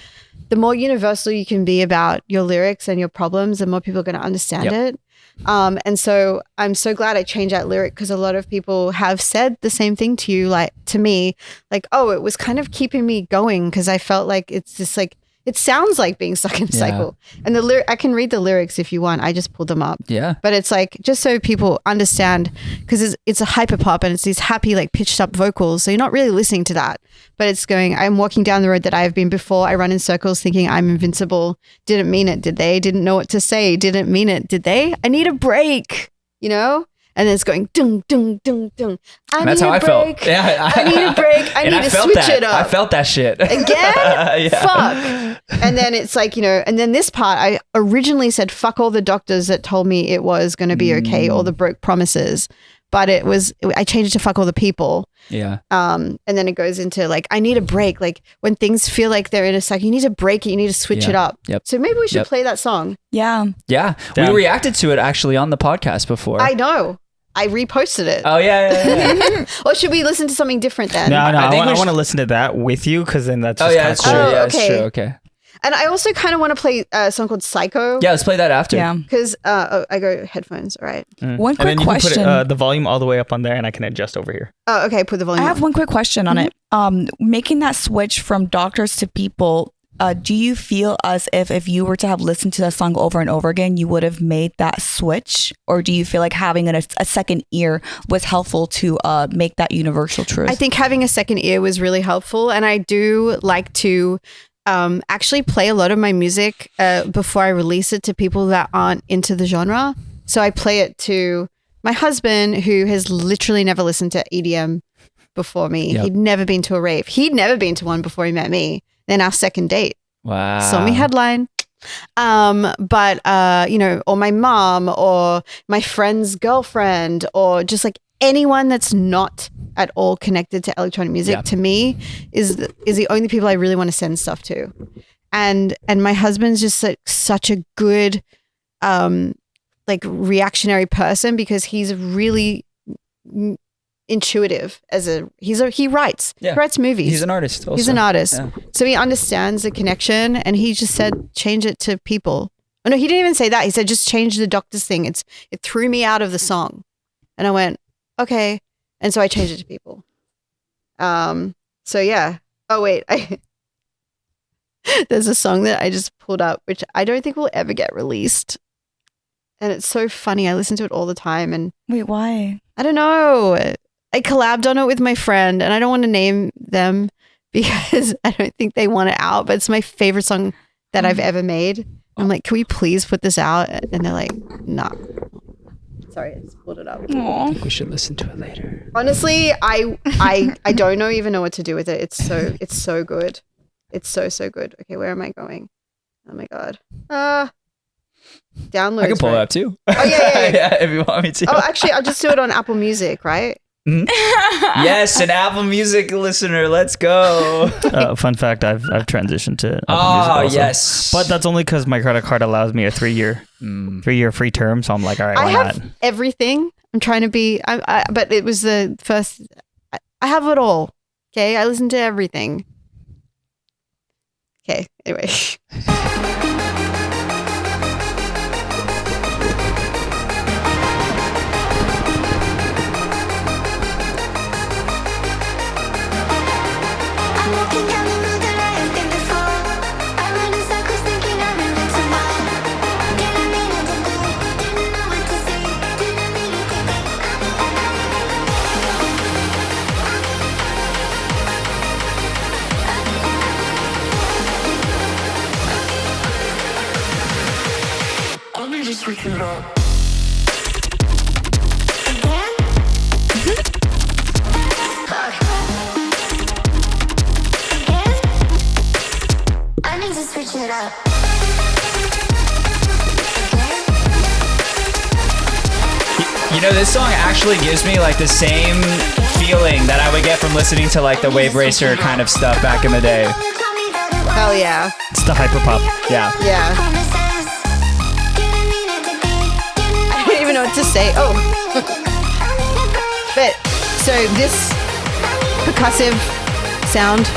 the more universal you can be about your lyrics and your problems, the more people are going to understand it. And so I'm so glad I changed that lyric, because a lot of people have said the same thing to you, like to me, like, oh, it was kind of keeping me going, because I felt like it's just like, it sounds like being stuck in a cycle. And the I can read the lyrics if you want. I just pulled them up. Yeah. But it's like, just so people understand, because it's a hyper pop and it's these happy, like pitched up vocals. So you're not really listening to that, but it's going, I'm walking down the road that I have been before. I run in circles thinking I'm invincible. Didn't mean it, did they? Didn't know what to say. Didn't mean it, did they? I need a break, you know? And then it's going, dung, dung, dung, dung. And that's how I felt. Yeah. I need a break. I And need to felt switch that. it up. I felt that shit. Again? Yeah. Fuck. And then it's like, you know, and then this part, I originally said, fuck all the doctors that told me it was going to be okay, all the broke promises. But I changed it to fuck all the people. Yeah. And then it goes into like, I need a break. Like when things feel like they're in a cycle, you need to break it. You need to switch Yeah. it up. Yep. So maybe we should Yep. play that song. yeah. Yeah. Damn. We reacted to it actually on the podcast before. I know. I reposted it. Oh yeah. Or should we listen to something different then? No, I think I we want to listen to that with you, because then that's Oh just yeah, kinda it's cool. true. Oh, Yeah, okay. it's true. Okay. And I also kind of want to play a song called Psycho. Yeah, let's play that after. Yeah. Because I go headphones. All right. One And then quick you can question. put the volume all the way up on there, and I can adjust over here. Oh, okay. Put the I volume have up. one quick question on it. Making that switch from doctors to people, do you feel as if you were to have listened to that song over and over again, you would have made that switch? Or do you feel like having a second ear was helpful to make that universal truth? I think having a second ear was really helpful. And I do like to actually play a lot of my music before I release it to people that aren't into the genre. So I play it to my husband, who has literally never listened to EDM before me. Yep. He'd never been to a rave. He'd never been to one before he met me. Then our second date. Wow. Saw me headline. But you know, or my mom, or my friend's girlfriend, or just like anyone that's not at all connected to electronic music, Yeah. to me is the only people I really want to send stuff to. And my husband's just like such a good like reactionary person, because he's really intuitive he writes. Yeah. He writes movies. He's an artist. Also. He's an artist. Yeah. So he understands the connection, and he just said, change it to people. Oh no, he didn't even say that. He said, just change the doctor's thing. It threw me out of the song. And I went, okay. And so I changed it to people. So yeah. Oh wait, there's a song that I just pulled up, which I don't think will ever get released. And it's so funny. I listen to it all the time, and Wait, why? I don't know. I collabed on it with my friend, and I don't want to name them because I don't think they want it out, but it's my favorite song that I've ever made. I'm like, can we please put this out? And they're like, nah. Sorry, I just pulled it up. Aw. I think we should listen to it later. Honestly, I don't even know what to do with it. It's so good. It's so good. Okay, where am I going? Oh my god. Downloads. I can pull right? it up too. Oh yeah. yeah, if you want me to. Oh, actually, I'll just do it on Apple Music, right? Yes, an Apple Music listener. Let's go. Fun fact: I've transitioned to Apple Music Oh also. yes, But that's only because my credit card allows me a 3-year free term. So I'm like, all right, I why have not? everything. I'm trying to be, but it was the first. I have it all. Okay, I listen to everything. Okay, anyway. I'm walking down the road that I have been before. I run in circles thinking I'm invincible. Didn't mean it to do, didn't know what to say, didn't mean it to be. I need to switch it up. You know, this song actually gives me like the same feeling that I would get from listening to like the Wave Racer kind of stuff back in the day. Hell yeah. It's the hyperpop. Yeah. Yeah. I don't even know what to say. Oh. But so this percussive sound,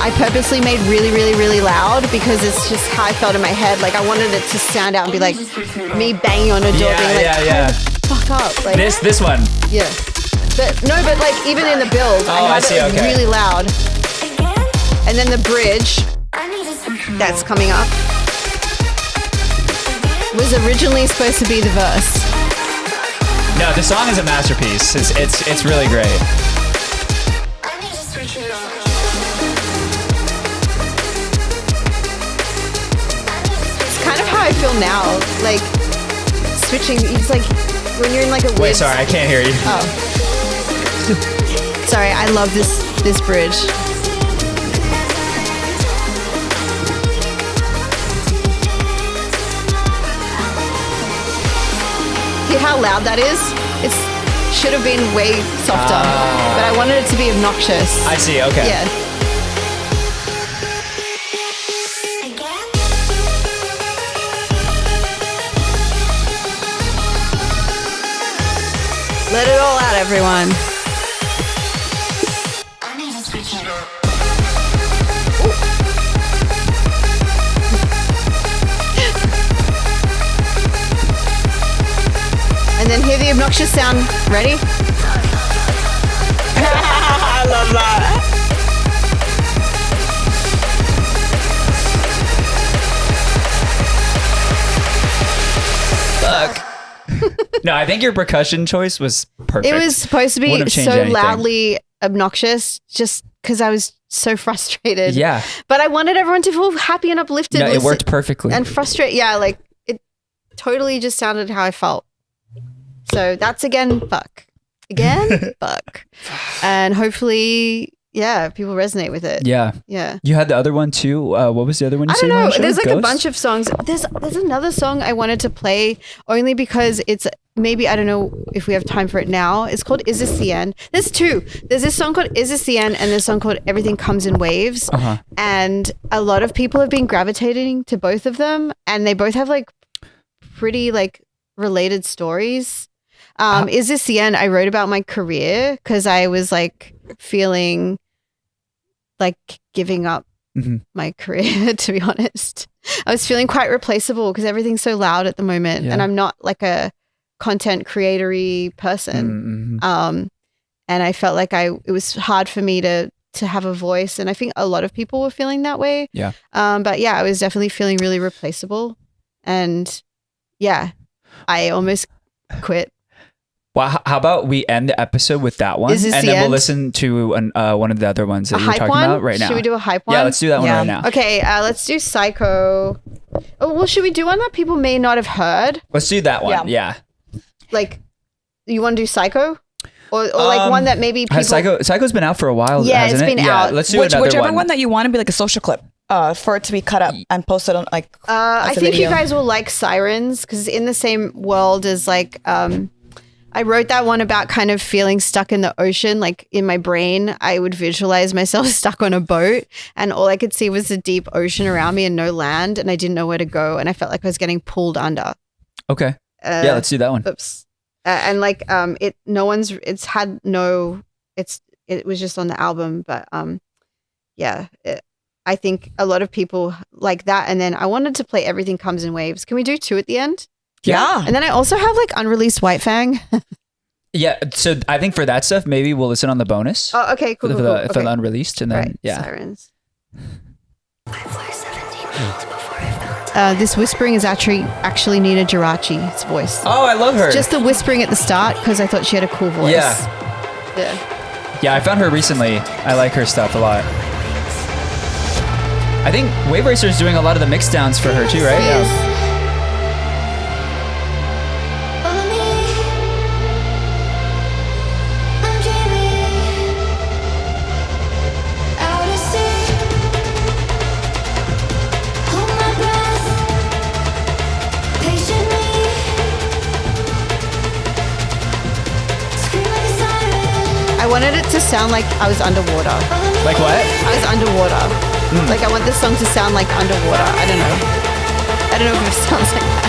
I purposely made really, really, really loud because it's just how I felt in my head. Like I wanted it to stand out and be like me banging on a door, being like, Yeah. fuck up. Like This one. yeah. But no, but like even in the build, Oh, I I had see, it okay. really loud. And then the bridge that's coming up was originally supposed to be the verse. No, the song is a masterpiece. It's really great. It's kind of how I feel now. Like switching, it's like when you're in like a Wait, weird. sorry, I can't hear you. Oh. Sorry, I love this bridge. Hear how loud that is? It should have been way softer, but I wanted it to be obnoxious. I see, okay. Yeah. Let it all out, everyone. And then hear the obnoxious sound. Ready? I love that. Fuck. No, I think your percussion choice was perfect. It was supposed to be Wouldn't have changed so anything. loudly obnoxious just because I was so frustrated. Yeah. But I wanted everyone to feel happy and uplifted. No, it listen- worked perfectly. And frustrated. Yeah, like it totally just sounded how I felt. So that's again, fuck. Again, fuck. And hopefully, yeah, people resonate with it. Yeah. Yeah. You had the other one too. What was the other one you I said? don't know. Marsha? There's like a Ghost? bunch of songs. There's another song I wanted to play only because it's maybe, I don't know if we have time for it now. It's called Is This the End? There's two. There's this song called Is This the End and this song called Everything Comes in Waves. And a lot of people have been gravitating to both of them and they both have like pretty like related stories. Is This the End? I wrote about my career because I was like feeling like giving up my career, to be honest. I was feeling quite replaceable because everything's so loud at the moment and I'm not like a content creatory person. And I felt like it was hard for me to have a voice and I think a lot of people were feeling that way. Yeah. But yeah, I was definitely feeling really replaceable and yeah, I almost quit. Well, how about we end the episode with that one, Is this and the then we'll end? listen to one of the other ones that A you were hype talking one? about right now. Should we do a hype one? Yeah, let's do that one Yeah. right now. Okay, let's do Psycho. Oh, well, should we do one that people may not have heard? Let's do that one. Yeah. Like, you want to do Psycho? Or like one that maybe people... Psycho's been out for a while, Yeah, hasn't it's it? been yeah, out. let's do Whichever one that you want to be like a social clip for it to be cut up and posted on like. I as a think you video. guys will like Sirens because in the same world as like... I wrote that one about kind of feeling stuck in the ocean. Like in my brain, I would visualize myself stuck on a boat and all I could see was the deep ocean around me and no land and I didn't know where to go and I felt like I was getting pulled under. Okay. Yeah, let's do that one. Oops. And like it was just on the album, but I think a lot of people like that. And then I wanted to play Everything Comes in Waves. Can we do 2 at the end? Yeah. And then I also have like Unreleased Whyte Fang. Yeah, so I think for that stuff, maybe we'll listen on the bonus Oh, okay, cool. for cool, the cool. for Okay. the unreleased, and then Right, yeah. Sirens. This whispering is actually Nina Geraci's voice. Oh, I love her. Just the whispering at the start because I thought she had a cool voice. Yeah. Yeah, I found her recently. I like her stuff a lot. I think Wave Racer is doing a lot of the mix downs for her too, right? She is. sound like I was underwater. Like what? I was underwater. Like I want this song to sound like underwater. I don't know if it sounds like that.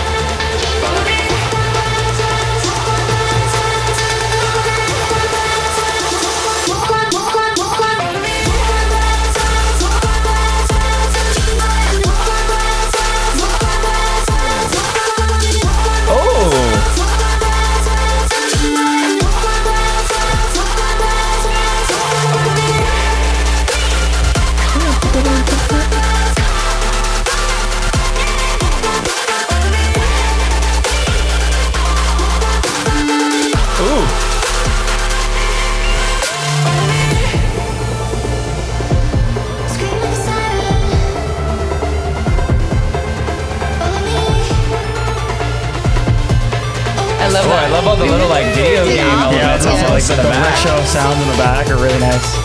I love all the little like video game elements. Yeah, Also, like the in the back. show sounds in the back are really nice.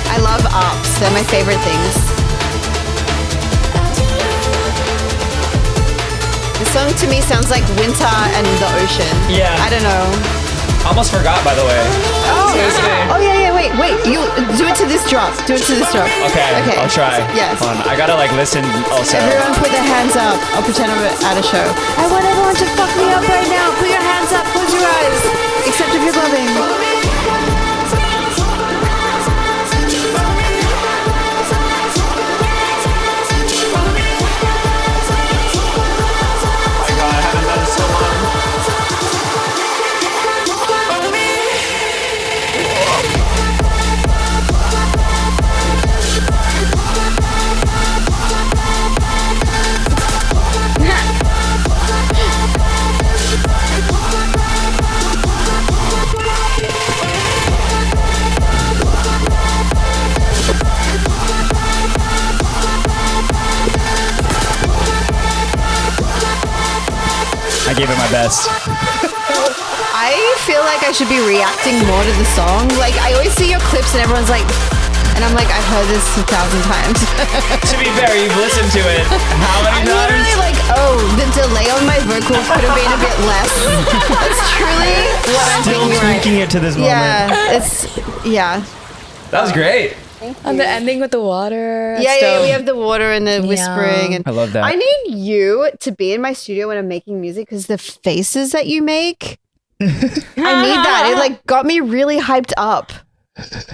I love ups. They're my favorite things. The song to me sounds like winter and the ocean. Yeah. I don't know. Almost forgot, by the way. Oh yeah, wait. You do it to this drop. Do it to this drop. Okay, I'll try. Yes. Hold on. I gotta like listen also. Everyone put their hands up. I'll pretend I'm at a show. I want everyone to fuck me up right now. Put your hands up. Close your eyes. Except if you're loving. Oh my god, I haven't done this so long. I gave it my best. I feel like I should be reacting more to the song. Like I always see your clips and everyone's like, and I'm like, I've heard this 1,000 times. To be fair, you've listened to it how many I'm times? literally like, oh, the delay on my vocal could have been a bit less. That's truly what I'm Still thinking right. tweaking it to this moment. Yeah, That was great. And the ending with the water. yeah. We have the water and the whispering, and I love that. I need you to be in my studio when I'm making music because the faces that you make, I need that. It like got me really hyped up.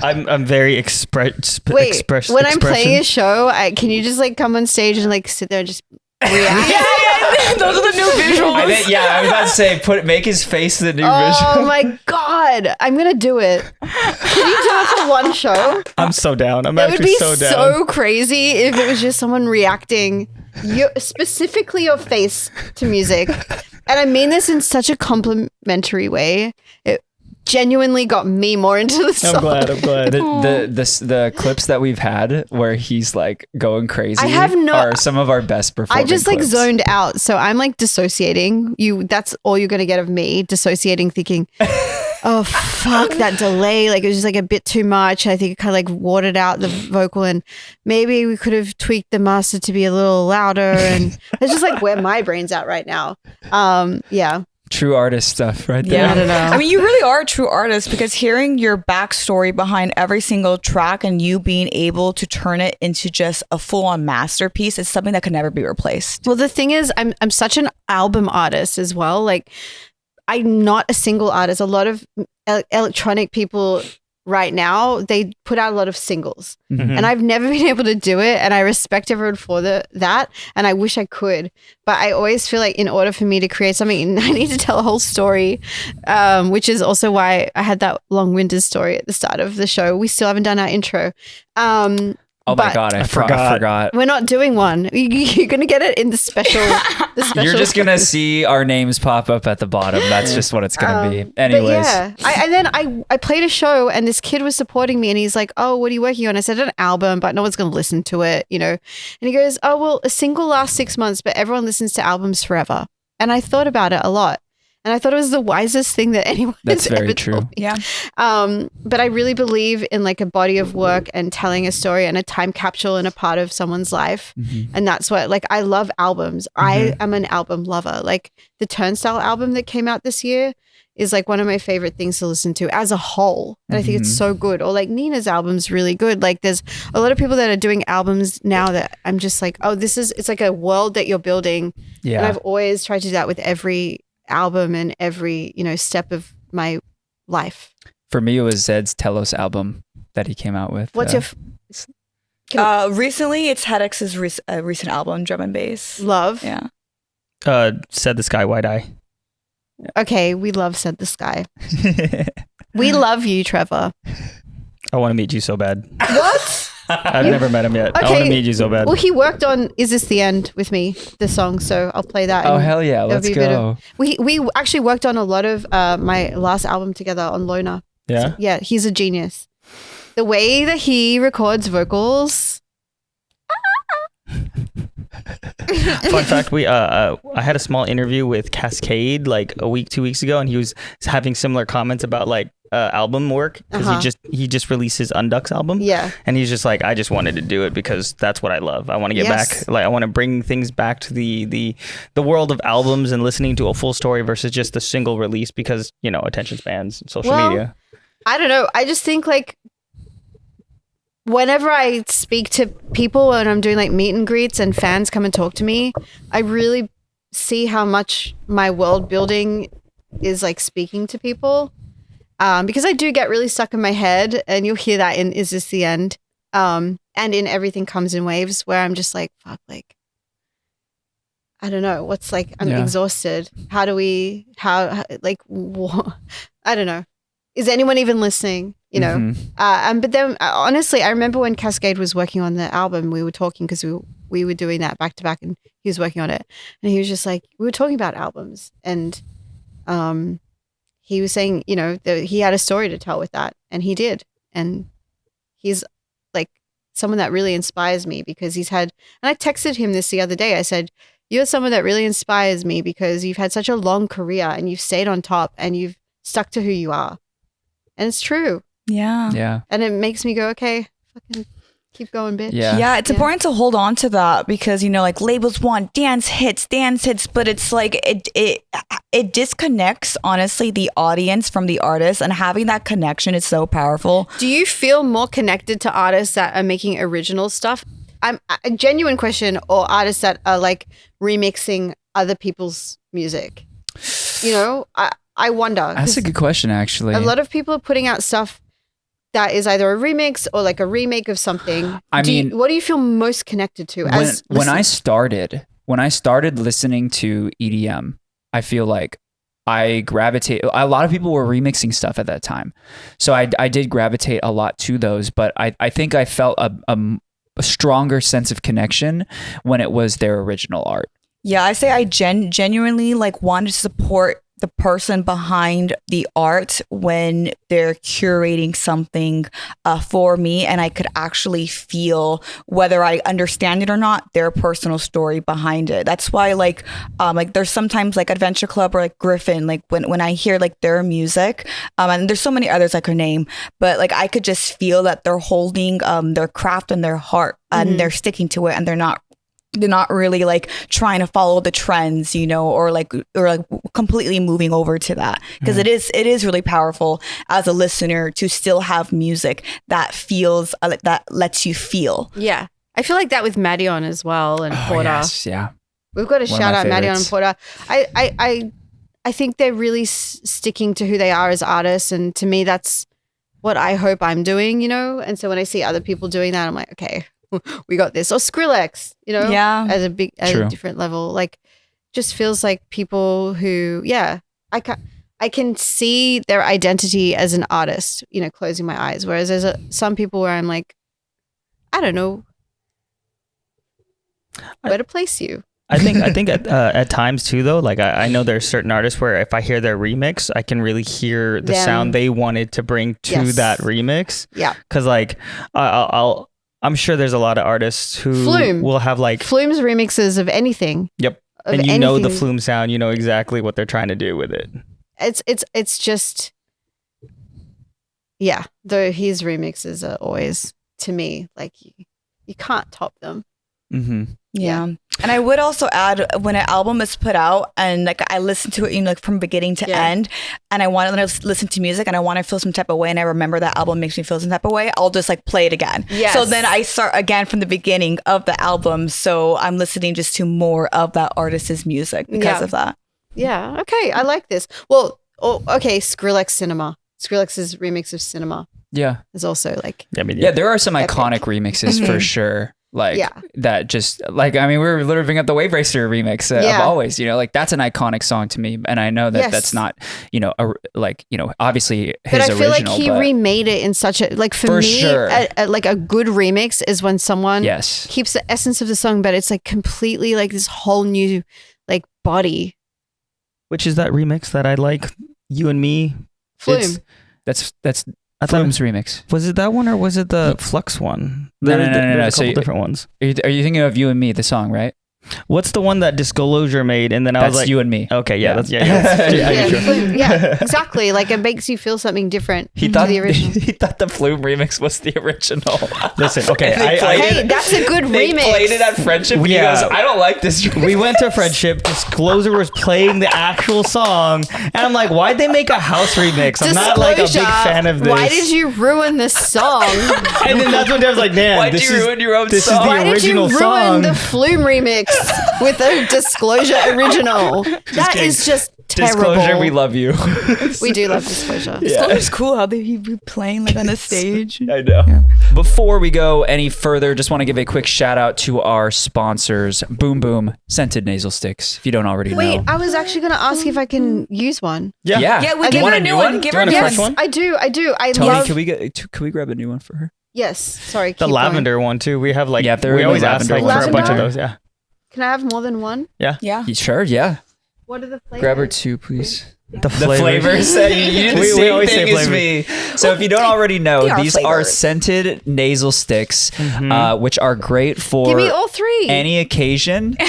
I'm very expressive. Wait, when I'm playing a show, can you just like come on stage and like sit there and just react? Those are the new visuals. I was about to say, make his face the new Oh visual. my god, I'm gonna do it. Can you do it for one show? I'm so down. I'm It would actually be so down. so crazy if it was just someone reacting, specifically your face to music. And I mean this in such a complimentary way. It genuinely got me more into the song. I'm glad. The clips that we've had where he's like going crazy are some of our best performing I just like clips. zoned out. So I'm like dissociating. That's all you're gonna get of me, dissociating, thinking, oh fuck, that delay. Like it was just like a bit too much. I think it kind of like watered out the vocal, and maybe we could have tweaked the master to be a little louder. And it's just like where my brain's at right now. Yeah. True artist stuff right there. Yeah. I don't know. I mean, you really are a true artist because hearing your backstory behind every single track and you being able to turn it into just a full-on masterpiece is something that can never be replaced. Well, the thing is, I'm such an album artist as well. Like, I'm not a single artist. A lot of electronic people right now, they put out a lot of singles, and I've never been able to do it. And I respect everyone for that, and I wish I could. But I always feel like in order for me to create something, I need to tell a whole story, which is also why I had that long-winded story at the start of the show. We still haven't done our intro. Oh my god, I forgot. We're not doing one. You're gonna get it in the special. You're just gonna see our names pop up at the bottom. That's just what it's gonna be. Anyways, but yeah, and then I played a show and this kid was supporting me and he's like, "Oh, what are you working on?" I said, "An album, but no one's gonna listen to it, you know." And he goes, "Oh, well, a single lasts 6 months, but everyone listens to albums forever." And I thought about it a lot. And I thought it was the wisest thing that anyone That's has very ever true. told me. Yeah. But I really believe in like a body of work and telling a story and a time capsule and a part of someone's life. And that's what, like, I love albums. I am an album lover. Like the Turnstile album that came out this year, is like one of my favorite things to listen to as a whole. And I think it's so good. Or like Nina's album's really good. Like there's a lot of people that are doing albums now that I'm just like, oh, it's like a world that you're building. Yeah. And I've always tried to do that with every album and every, step of my life. For me, it was Zed's Telos album that he came out with. What's your Recently, it's Hedex's recent album, Drum and Bass. love? Yeah. Said the Sky Wide Eye. Okay, we love Said the Sky. We love you, Trevor. I want to meet you so bad. What? I've never met him yet. I want Okay. to meet you so bad. Well, he worked on Is This the End with me, the song, so I'll play that. Oh, and hell yeah. it'll Let's be a bit go. we actually worked on a lot of my last album together on Loner. Yeah. Yeah, he's a genius. The way that he records vocals. Fun fact: I had a small interview with Cascade like a week, 2 weeks ago, and he was having similar comments about like album work because he just released his Undux album. Yeah. And he's just like, I just wanted to do it because that's what I love. I want to get Yes. back, like I want to bring things back to the world of albums and listening to a full story versus just the single release because attention spans, and social media. I don't know. I just think like whenever I speak to people and I'm doing like meet and greets and fans come and talk to me, I really see how much my world building is like speaking to people. Because I do get really stuck in my head, and you'll hear that in Is This the End? And in Everything Comes in Waves, where I'm just like, fuck, like, I don't know. What's like, I'm exhausted. I don't know. Is anyone even listening? But then honestly, I remember when Cascade was working on the album, we were talking because we were doing that back to back, and he was working on it, and he was just like, we were talking about albums, and he was saying, that he had a story to tell with that, and he did, and he's like someone that really inspires me because and I texted him this the other day. I said, you're someone that really inspires me because you've had such a long career and you've stayed on top and you've stuck to who you are. And it's true. Yeah. Yeah. And it makes me go, okay, fucking keep going, bitch. Yeah. Yeah, it's important to hold on to that because like labels want dance hits, but it's like it disconnects honestly the audience from the artist, and having that connection is so powerful. Do you feel more connected to artists that are making original stuff? A genuine question, or artists that are like remixing other people's music? I wonder. That's a good question, actually. A lot of people are putting out stuff that is either a remix or like a remake of something. What do you feel most connected to? When I started listening to EDM, I feel like I gravitate. A lot of people were remixing stuff at that time, so I did gravitate a lot to those. But I think I felt a stronger sense of connection when it was their original art. Yeah, I say I genuinely like wanted to support the person behind the art when they're curating something for me, and I could actually feel, whether I understand it or not, their personal story behind it. That's why like there's sometimes like Adventure Club or like Griffin, like when I hear like their music, and there's so many others I could name, but like I could just feel that they're holding their craft and their heart, and they're sticking to it, and they're not really like trying to follow the trends, or like completely moving over to that, because it is really powerful as a listener to still have music that feels that lets you feel. Yeah, I feel like that with Madion as well, and Porter. Yes, yeah. We've got to One of shout my out Madion and favorites. Porter. I think they're really sticking to who they are as artists, and to me, that's what I hope I'm doing. And so when I see other people doing that, I'm like, okay, we got this. Or Skrillex, Yeah. as a True. different level. Like, just feels like people who, I can see their identity as an artist, closing my eyes. Whereas there's some people where I'm like, I don't know where to place you. I think at times too though, like I know there's certain artists where if I hear their remix, I can really hear the Them. sound they wanted to bring to Yes. that remix. Yeah. Because like I'm sure there's a lot of artists who Flume. will have like Flume's remixes of anything. Yep. Of And you know the anything. Flume sound, you know exactly what they're trying to do with it. It's just, yeah. Though his remixes are always, to me, like you can't top them. Mm-hmm. Yeah. And I would also add, when an album is put out and like I listen to it, you know, like from beginning to end, and I want to listen to music and I want to feel some type of way, and I remember that album makes me feel some type of way, I'll just like play it again. Yes. So then I start again from the beginning of the album. So I'm listening just to more of that artist's music because of that. Yeah. Okay. I like this. Well, okay. Skrillex Cinema. Skrillex's remix of Cinema Yeah. is also like. Yeah, there are some Epic. iconic remixes for sure. Like Yeah. that just like, I mean, we were literally bringing up the Wave Racer remix of Always, you know, like that's an iconic song to me. And I know that that's not, you know, obviously his But I feel original. like he remade it in such a, like for me, sure. like a good remix is when someone Yes. keeps the essence of the song, but it's like completely like this whole new like body. Which is that remix that I like? You and Me. Flume. That's I thought Flume's remix. was it that one or was it the Flux one? No. There's a So couple different ones. Are you thinking of You and Me, the song, right? What's the one that Disclosure made? And then I That's was like, You and Me. okay, Yeah. that's Yeah, sure. Flume. Yeah, exactly. Like it makes you feel something different He to thought the original. he thought the Flume remix was the original. Listen, okay, And they played Hey, it- that's a good They remix. played it at Friendship. And Yeah. he goes, I don't like this. We went to Friendship. Disclosure was playing the actual song, and I'm like, why'd they make a house remix? I'm not like a big Disclosure, fan of this. Why did you ruin this song? And then that's when I was like, man, Why'd this you is ruin your own this song? is Why the did you original ruin song. the Flume remix with a Disclosure original? That is just terrible. Disclosure, we love you. We do love Disclosure. It's cool how they be playing like on the stage. I know. Before we go any further, just want to give a quick shout out to our sponsors, Boom Boom Scented Nasal Sticks. If you don't already Wait, know. I was actually going to ask if I can use one. Yeah, we You give want her a a new new one? one. Give Do her you a want new a fresh one. one? I do. I Tony, love. can we grab a new one for her? Yes. Sorry. The keep lavender one too. We have like Yeah, if they're we in always the ask like lavender for a bunch of lavender? those. Yeah. Going. Can I have more than one? Yeah. You sure? Yeah. What are the flavors? Grab her two, please. The The flavors. You did the We same always say thing as flavors. me. So if you don't already know, They are these are flavors. scented nasal sticks, which are great for Give me all three. any occasion. She's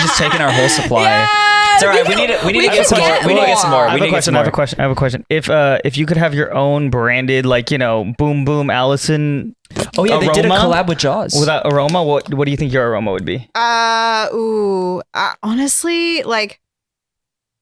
just taking our whole supply. It's all right. We need to get some more. We need to get some more. I have a question. I have a question. If you could have your own branded, like, you know, Boom Boom Allison. Oh yeah, they did a aroma collab with Jaws. with that aroma. What do you think your aroma would be?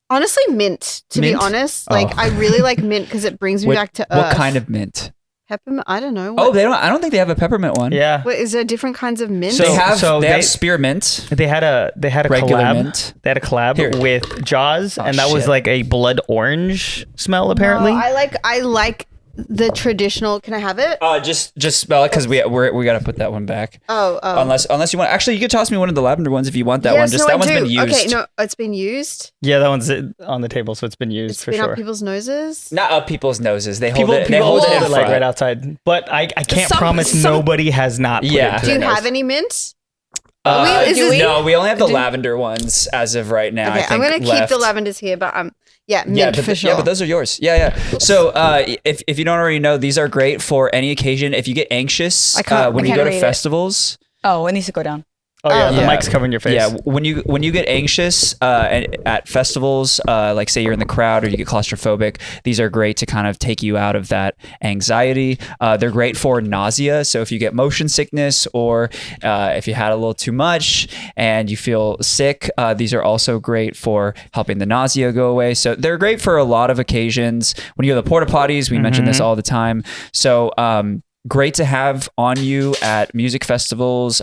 Honestly, mint. To be Mint? honest, Oh. like I really like mint because it brings me back to earth. What kind of mint? peppermint? I don't know. Oh, What, they don't. I don't think they have a peppermint one. Yeah. what, is there different kinds of mint? So- They have. they have they- spearmint. They had a Regular collab. mint. They had a collab Here. with Jaws, Oh, and that was shit. like a blood orange smell. Apparently, No, I like the traditional. Can I have it? Just spell it because we got to put that one back. Oh. Unless you want. Actually, you could toss me one of the lavender ones if you want that one. Yes, Just no, that I one's do. been used. Okay, no, it's been used. yeah, that one's on the table, so it's been used It's for been sure. up people's noses. Not up people's noses. They hold People, it. They people hold it hold in it like front. right outside, but I can't Some- promise some- nobody has not. Put Yeah. it to Do you their nose. have any mint? Do we? No, we only have the Do- lavender ones as of right now. Okay, I think I'm gonna keep left. the lavenders here, but mint but for sure. yeah, but those are yours. Yeah. So if you don't already know, these are great for any occasion. If you get anxious when you can't go to read it. festivals. Oh, it needs to go down. Oh yeah, the Yeah. mic's covering your face. Yeah, when you get anxious at festivals, like say you're in the crowd or you get claustrophobic, these are great to kind of take you out of that anxiety. They're great for nausea. So if you get motion sickness or if you had a little too much and you feel sick, these are also great for helping the nausea go away. So they're great for a lot of occasions. When you go to the porta potties, we mention this all the time. So great to have on you at music festivals,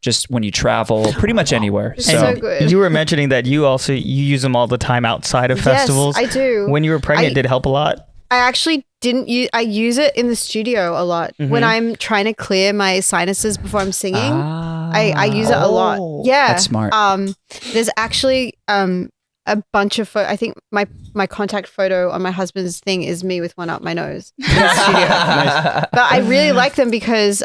just when you travel, pretty much anywhere. It's so good. You were mentioning that you use them all the time outside of Yes, festivals. I do. When you were pregnant, I- did it help a lot? I actually didn't use. I use it in the studio a lot when I'm trying to clear my sinuses before I'm singing. I use it a lot. Yeah, That's smart. There's actually a bunch of I think my contact photo on my husband's thing is me with one up my nose in the studio. But I really like them because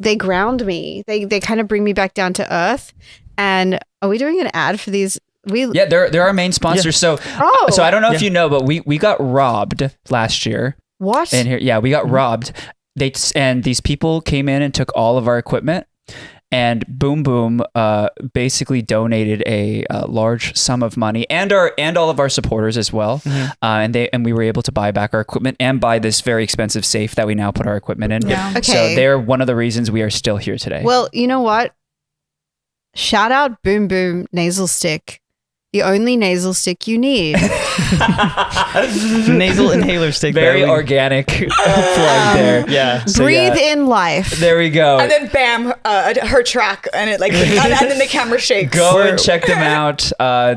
they ground me. They kind of bring me back down to earth. And are we doing an ad for these? Yeah, they're our main sponsors. So I don't know if you know, but we got robbed last year. What? And here, we got robbed. And these people came in and took all of our equipment. And Boom Boom basically donated a large sum of money, and all of our supporters as well. And we were able to buy back our equipment and buy this very expensive safe that we now put our equipment in. Yeah. Okay. So they're one of the reasons we are still here today. Well, you know what? shout out Boom Boom Nasal Stick. The only nasal stick you need. Nasal inhaler stick. Very there. organic plug there. Yeah. So, Breathe yeah, in life. There we go. And then bam, her track, and it like, and then the camera shakes. Go and check them out.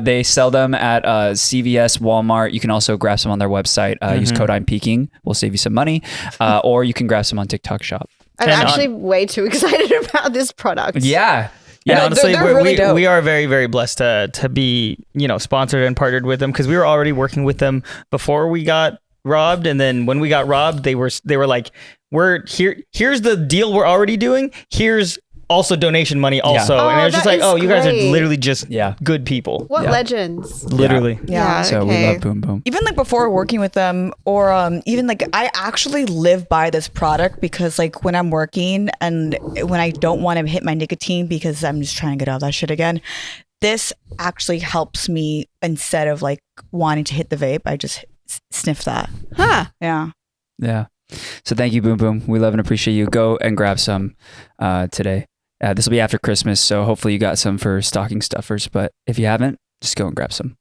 They sell them at CVS, Walmart. You can also grab some on their website. Use code I'm Peaking. We'll save you some money. Or you can grab some on TikTok Shop. I'm actually way too excited about this product. Yeah. Yeah, No, honestly, they're really dope. we are very, very blessed to be, sponsored and partnered with them because we were already working with them before we got robbed. And then when we got robbed, they were like, here's the deal we're already doing. Here's also donation money also. Oh, and it was just that like, is oh, you guys are great. literally just good people. What Yeah. legends. Literally. Yeah. So we love Boom Boom. Even like before working with them, or even like I actually live by this product because like when I'm working and when I don't want to hit my nicotine because I'm just trying to get out of that shit again, this actually helps me instead of like wanting to hit the vape. I just sniff that. Huh. Yeah. Yeah. So thank you, Boom Boom. We love and appreciate you. Go and grab some today. This will be after Christmas, so hopefully you got some for stocking stuffers. But if you haven't, just go and grab some.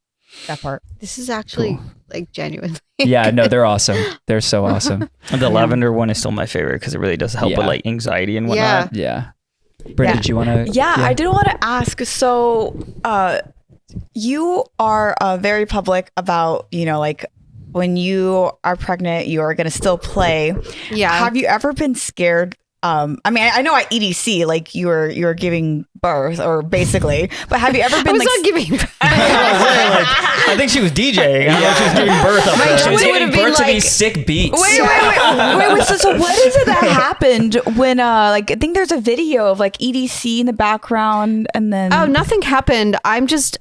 That part. This is actually like genuinely. Yeah, no, they're awesome. They're so awesome. The lavender one is still my favorite because it really does help Yeah. with like anxiety and whatnot. Yeah. Britt, Yeah. did you want to? Yeah, I did want to ask. So, you are very public about, like when you are pregnant, you are going to still play. Yeah. Have you ever been scared? I mean, I know at EDC, like you were giving birth, or basically, but have you ever I been was like? not giving. I think she was DJing. I don't know if she was giving birth up there. She was It giving would've been birth to like- these sick beats. Wait. So what is it that happened when, like, I think there's a video of like EDC in the background, and then Oh, nothing happened. I'm just,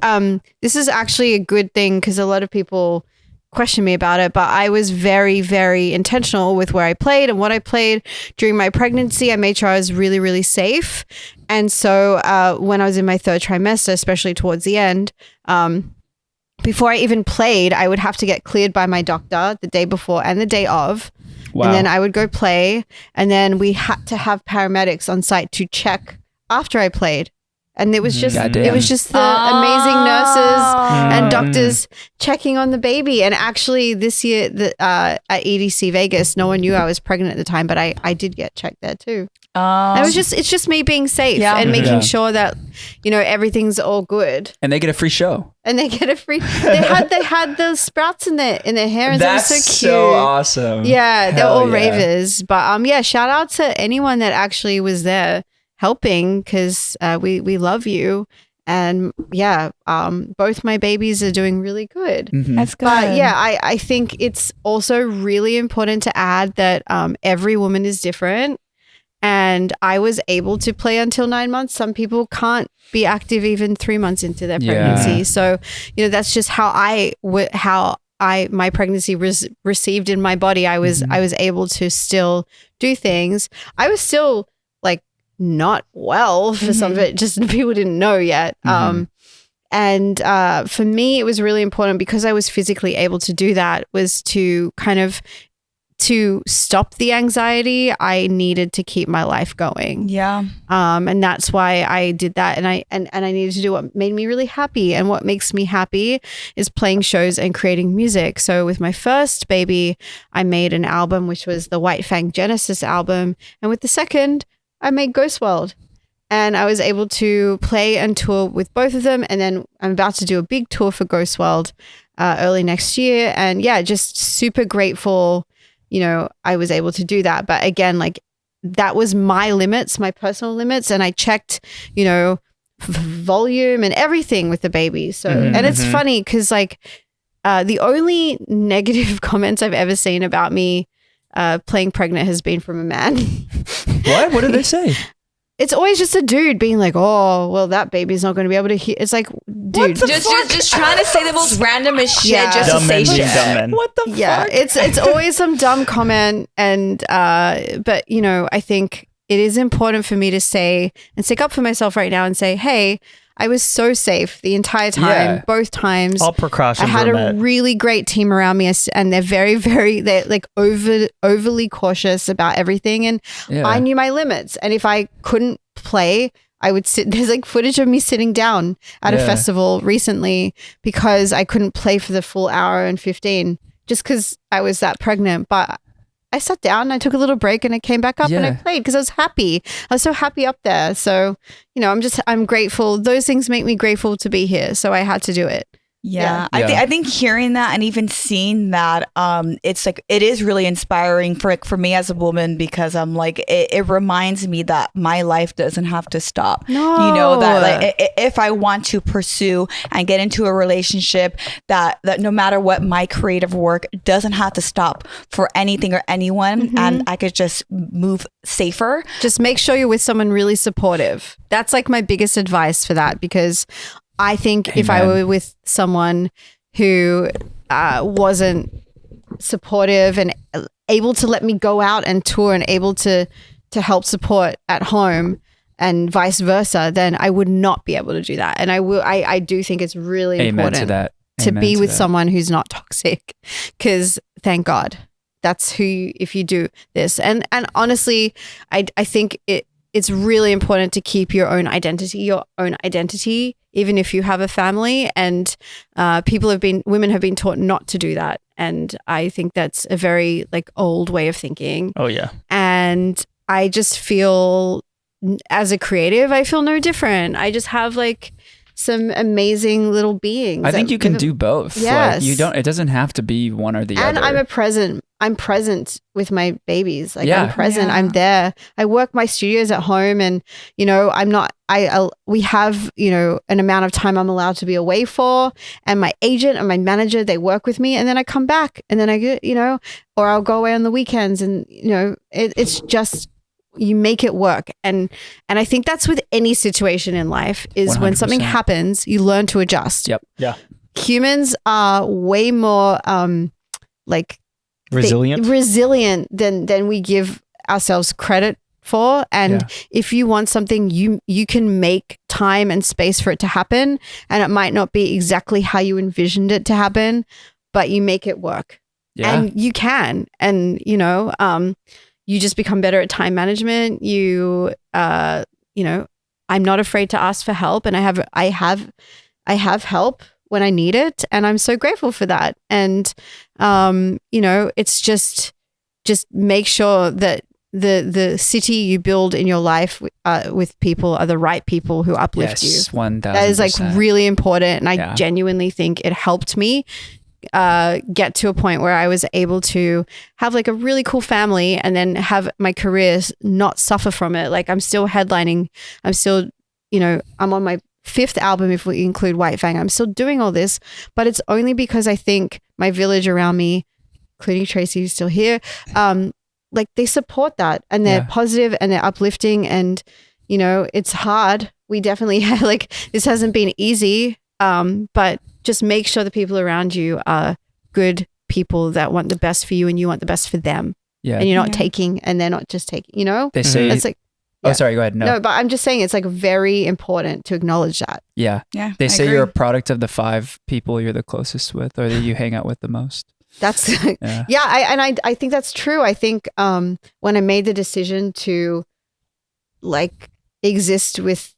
this is actually a good thing because a lot of people question me about it, but I was very, very intentional with where I played and what I played during my pregnancy. I made sure I was really, really safe. And so when I was in my third trimester, especially towards the end, before I even played, I would have to get cleared by my doctor the day before and the day of. Wow. And then I would go play. And then we had to have paramedics on site to check after I played. And it was just Goddamn. it was just the amazing nurses and doctors checking on the baby. And actually this year at EDC Vegas, no one knew I was pregnant at the time, but I did get checked there too. It's just me being safe and making Yeah. sure that, everything's all good. And they get a free show. And they get a free they had the sprouts in their hair, and That's they were so cute. so awesome. Yeah, they're Hell all yeah. ravers. But shout out to anyone that actually was there helping, because we love you. And both my babies are doing really good. Mhm. that's good. But I think it's also really important to add that every woman is different. And I was able to play until 9 months. Some people can't be active even 3 months into their pregnancy. Yeah. So, that's just how my pregnancy was received in my body. I was able to still do things. I was still like not well for some of it, just people didn't know yet. And for me, it was really important because I was physically able to do that, was to kind of to stop the anxiety. I needed to keep my life going. Yeah. And that's why I did that. And I needed to do what made me really happy. And what makes me happy is playing shows and creating music. So with my first baby, I made an album, which was the Whyte Fang Genesis album. And with the second, I made Ghost World. And I was able to play and tour with both of them. And then I'm about to do a big tour for Ghost World early next year. And just super grateful, I was able to do that. But again, like that was my limits, my personal limits. And I checked, volume and everything with the baby. So, and it's funny because like the only negative comments I've ever seen about me playing pregnant has been from a man. What? What did they say? It's always just a dude being like, "Oh, well, that baby's not going to be able to hear." It's like, dude, Just trying to say the most randomest shit Yeah. just Dumb to say men being shit. dumb men. What the yeah, fuck? it's always some dumb comment, and but I think it is important for me to say and stick up for myself right now and say, hey, I was so safe the entire time, Yeah. both times. All precautions I had were a met. really great team around me, and they're very, very, they're like overly cautious about everything. And Yeah. I knew my limits. And if I couldn't play, I would sit, there's like footage of me sitting down at a Yeah. festival recently because I couldn't play for the full hour and 15 just because I was that pregnant. But I sat down, I took a little break and I came back up and I Yeah. played because I was happy. I was so happy up there. So, I'm grateful. Those things make me grateful to be here. So I had to do it. Yeah, Yeah. I think hearing that and even seeing that, it's like it is really inspiring for me as a woman because I'm like it reminds me that my life doesn't have to stop. No. You know that like if I want to pursue and get into a relationship, that no matter what my creative work doesn't have to stop for anything or anyone, and I could just move safer. Just make sure you're with someone really supportive. That's like my biggest advice for that because I think if I Amen. were with someone who wasn't supportive and able to let me go out and tour and able to help support at home and vice versa, then I would not be able to do that. And I do think it's really Amen important to that. to Amen be to with that. someone who's not toxic because thank God that's who, if you do this. And honestly, I think it's really important to keep your own identity, even if you have a family. And women have been taught not to do that. And I think that's a very like old way of thinking. Oh yeah. And I just feel, as a creative, I feel no different. I just have like some amazing little beings. I think that you can give- do both. Yes. Like it doesn't have to be one or the and other. I'm present with my babies. Like Yeah. I'm present. Yeah. I'm there. I work my studios at home and, I'm not, we have, an amount of time I'm allowed to be away for, and my agent and my manager, they work with me, and then I come back and then I get, or I'll go away on the weekends and, it's just, you make it work. And I think that's with any situation in life is when something 100%. happens, you learn to adjust. Yep. Yeah. Humans are way more, resilient than we give ourselves credit for. And Yeah. if you want something, you can make time and space for it to happen, and it might not be exactly how you envisioned it to happen, but you make it work. Yeah. And you can, and you just become better at time management. I'm not afraid to ask for help, and I have help when I need it, and I'm so grateful for that. And it's just make sure that the city you build in your life with people are the right people who uplift you. Yes, 1,000%. That is like really important, and I Yeah. genuinely think it helped me get to a point where I was able to have like a really cool family and then have my career not suffer from it. Like I'm still headlining. I'm still, I'm on my 5th album if we include Whyte Fang. I'm still doing all this, but it's only because I think my village around me, including Tracy, who's still here, like they support that, and they're Yeah. positive and they're uplifting, and it's hard. We definitely this hasn't been easy, but just make sure the people around you are good people that want the best for you, and you want the best for them, Yeah. and you're not Yeah. taking, and they're not just taking. They say. It's like Oh, sorry. Go ahead. No. no, but I'm just saying it's like very important to acknowledge that. Yeah. Yeah, They I say agree. you're a product of the 5 people you're the closest with, or that you hang out with the most. That's Yeah. yeah, I think that's true. I think when I made the decision to like exist with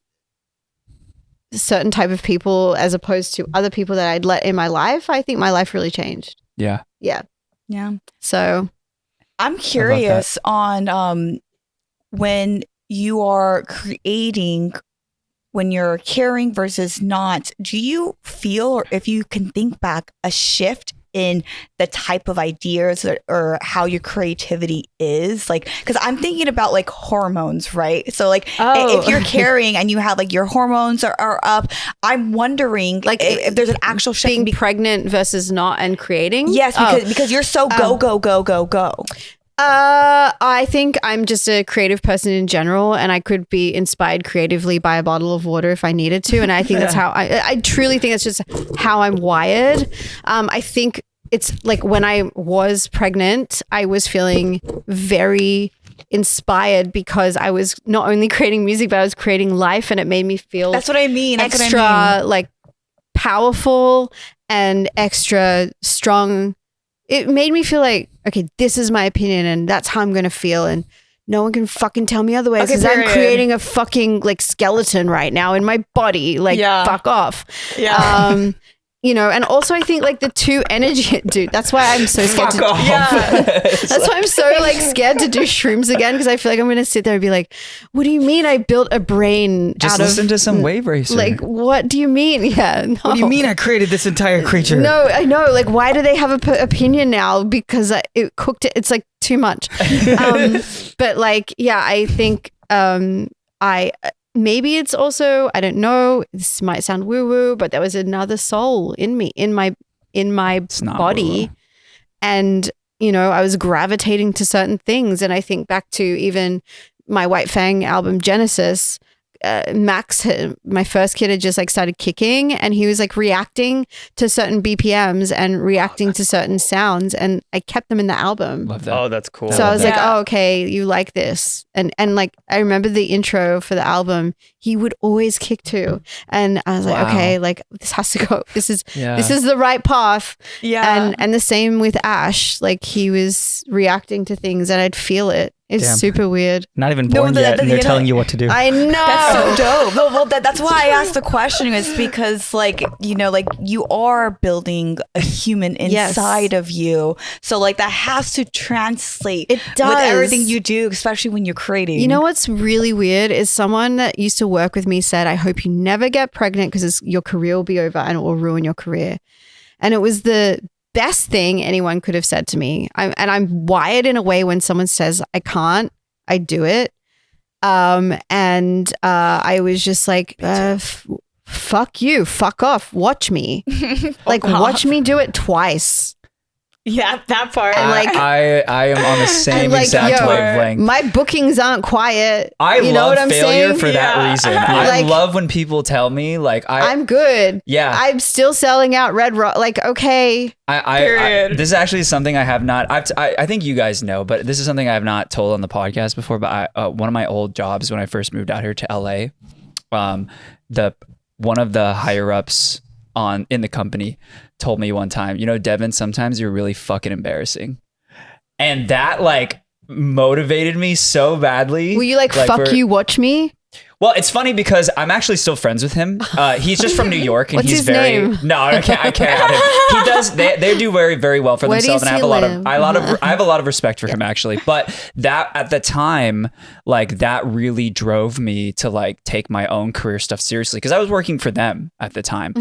certain type of people as opposed to other people that I'd let in my life, I think my life really changed. Yeah. Yeah. Yeah. So I'm curious on when you are creating, when you're caring versus not, do you feel, or if you can think back, a shift in the type of ideas or how your creativity is? Like, because I'm thinking about like hormones, right? So like if you're caring and you have like your hormones are up, I'm wondering like if there's an actual shift. being pregnant versus not and creating. Yes, because you're so go. I think I'm just a creative person in general, and I could be inspired creatively by a bottle of water if I needed to. And I think that's how I truly think that's just how I'm wired. I think it's like when I was pregnant, I was feeling very inspired because I was not only creating music, but I was creating life, and it made me feel That's what I mean. That's extra what I mean. like powerful and extra strong. It made me feel like, okay, this is my opinion and that's how I'm going to feel. And no one can fucking tell me otherwise Okay, because I'm period. creating a fucking like skeleton right now in my body. Like, Yeah. fuck off. Yeah. You know, and also I think like the two energy, dude, that's why I'm so scared Fuck to off. Yeah. That's why I'm so like scared to do shrooms again because I feel like I'm gonna sit there and be like, "What do you mean I built a brain Just out of listen to some wave racer. like? What do you mean? Yeah, no. What do you mean I created this entire creature? No, I know. Like, why do they have a opinion now? Because it cooked it. It's like too much. But like, yeah, I think maybe it's also, I don't know. This might sound woo woo, but there was another soul in me, in my It's not body, woo-woo. and you know, I was gravitating to certain things. And I think back to even my Whyte Fang album Genesis. Max, my first kid, had just like started kicking, and he was like reacting to certain BPMs and reacting to certain sounds, and I kept them in the album. Love that. Oh, that's cool. So I was like, Yeah. oh, okay, you like this. And like, I remember the intro for the album, he would always kick to. And I was like, Wow. okay, like this has to go. This is Yeah. the right path. Yeah. And the same with Ash. Like he was reacting to things and I'd feel it. It's Damn. super weird. Not even No, born the- yet, the- and they're you know- telling you what to do. I know. That's so dope. Well, that's why I asked the question, is because like, you know, like you are building a human Yes. inside of you. So like that has to translate It does. with everything you do, especially when you're creating. You know what's really weird is someone that used to work with me said, I hope you never get pregnant because your career will be over and it will ruin your career. And it was the best thing anyone could have said to me. I'm wired in a way when someone says I can't, I do it. I was just like, fuck you, fuck off, watch me. Like watch me do it twice. Yeah, that part. And like I am on the same and like, exact yo, wavelength. my bookings aren't quiet. I you know love what I'm failure saying? for that Yeah. reason. I Like- love when people tell me like I'm good. yeah. I'm still selling out Red Rock. Like, okay. This is actually something I have not. I think you guys know, but this is something I have not told on the podcast before. But one of my old jobs when I first moved out here to LA, one of the higher ups in the company told me one time, you know, Devin, sometimes you're really fucking embarrassing, and that like motivated me so badly. Were you like fuck you, watch me? Well, it's funny because I'm actually still friends with him. He's just from New York, and What's he's his very name? no, I can't add him. He does. They do very, very well for Where themselves, and does I have he a lot live? of I have a lot of respect for him actually. But that at the time, like that really drove me to like take my own career stuff seriously because I was working for them at the time,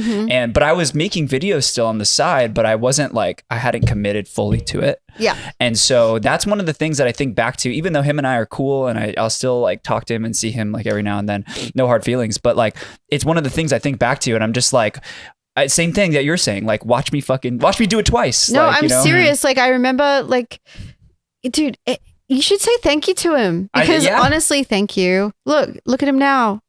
but I was making videos still on the side, but I wasn't like I hadn't committed fully to it. Yeah. And so that's one of the things that I think back to, even though him and I are cool and I'll still like talk to him and see him like every now and then, no hard feelings, but like, it's one of the things I think back to and I'm just like, same thing that you're saying, like, watch me do it twice. No, like, I'm you know? serious. Like, I remember, like, dude, you should say thank you to him because yeah. honestly, thank you. Look at him now.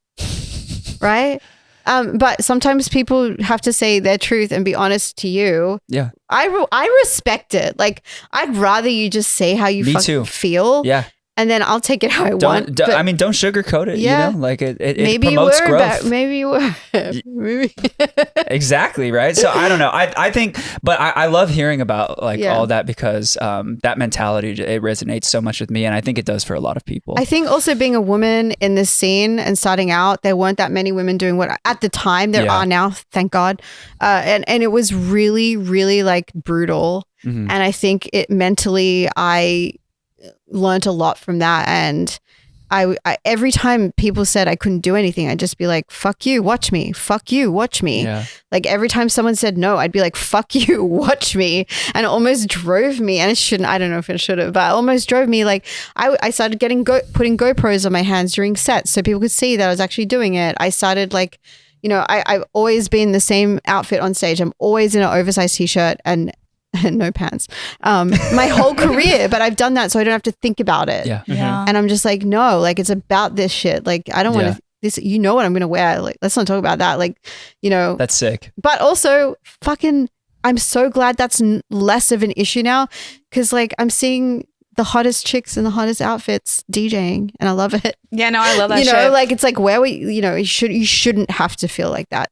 Right? But sometimes people have to say their truth and be honest to you. Yeah. I respect it. Like, I'd rather you just say how you Me too. feel. Yeah. And then I'll take it how I want. I mean, don't sugarcoat it, Yeah. you know, like it Maybe you promotes were growth. maybe you were. Maybe. Exactly. Right. So I don't know. I think, but I love hearing about like Yeah. all that because that mentality, it resonates so much with me. And I think it does for a lot of people. I think also being a woman in this scene and starting out, there weren't that many women doing what at the time there Yeah. are now, thank God. And it was really, really like brutal. Mhm. And I think it mentally, I learned a lot from that. And I every time people said I couldn't do anything, I'd just be like, fuck you, watch me. Fuck you, watch me. Yeah. Like every time someone said no, I'd be like, fuck you, watch me. And it almost drove me, and it shouldn't, I don't know if it should have, but it almost drove me. Like I started putting GoPros on my hands during sets so people could see that I was actually doing it. I started like, you know, I've always been the same outfit on stage. I'm always in an oversized t-shirt and no pants my whole career, but I've done that so I don't have to think about it. Yeah. Yeah. And I'm just like, no, like it's about this shit. Like I don't want Yeah. to this, you know what I'm going to wear. Like, let's not talk about that. Like, you know, That's sick. but also fucking, I'm so glad that's less of an issue now. Cause like I'm seeing the hottest chicks in the hottest outfits DJing and I love it. Yeah, no, I love that You know, shit. like it's like where we, you know, you shouldn't have to feel like that.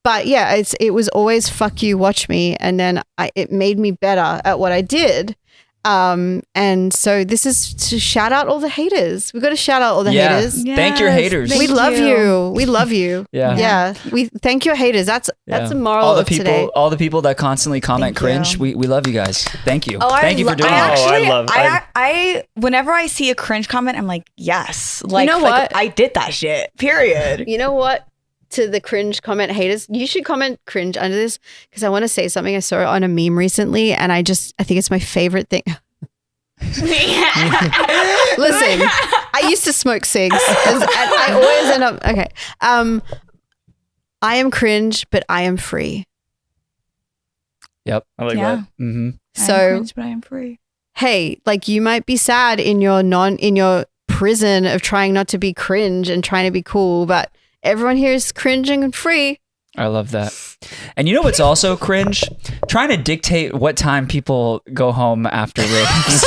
But yeah, it was always fuck you, watch me. And then it made me better at what I did. And so this is to shout out all the haters. We've got to shout out all the Yeah. haters. Thank your haters. We love you. We love you. Yeah. Yeah. We thank your haters. That's a moral all the of people, today. all the people that constantly comment Thank cringe. you. We love you guys. Thank you. Oh, Thank you for doing that. I whenever I see a cringe comment, I'm like, yes. Like, know like, what? I did that shit. Period. You know what? To the cringe comment haters, you should comment cringe under this because I want to say something. I saw it on a meme recently, and I think it's my favorite thing. Listen, I used to smoke cigs. And I always end up okay. I am cringe, but I am free. Yep. I like Yeah. that. Mm-hmm. So I'm cringe, but I am free. hey, like you might be sad in your prison of trying not to be cringe and trying to be cool, but everyone here is cringing and free. I love that. And you know what's also cringe? Trying to dictate what time people go home after raves.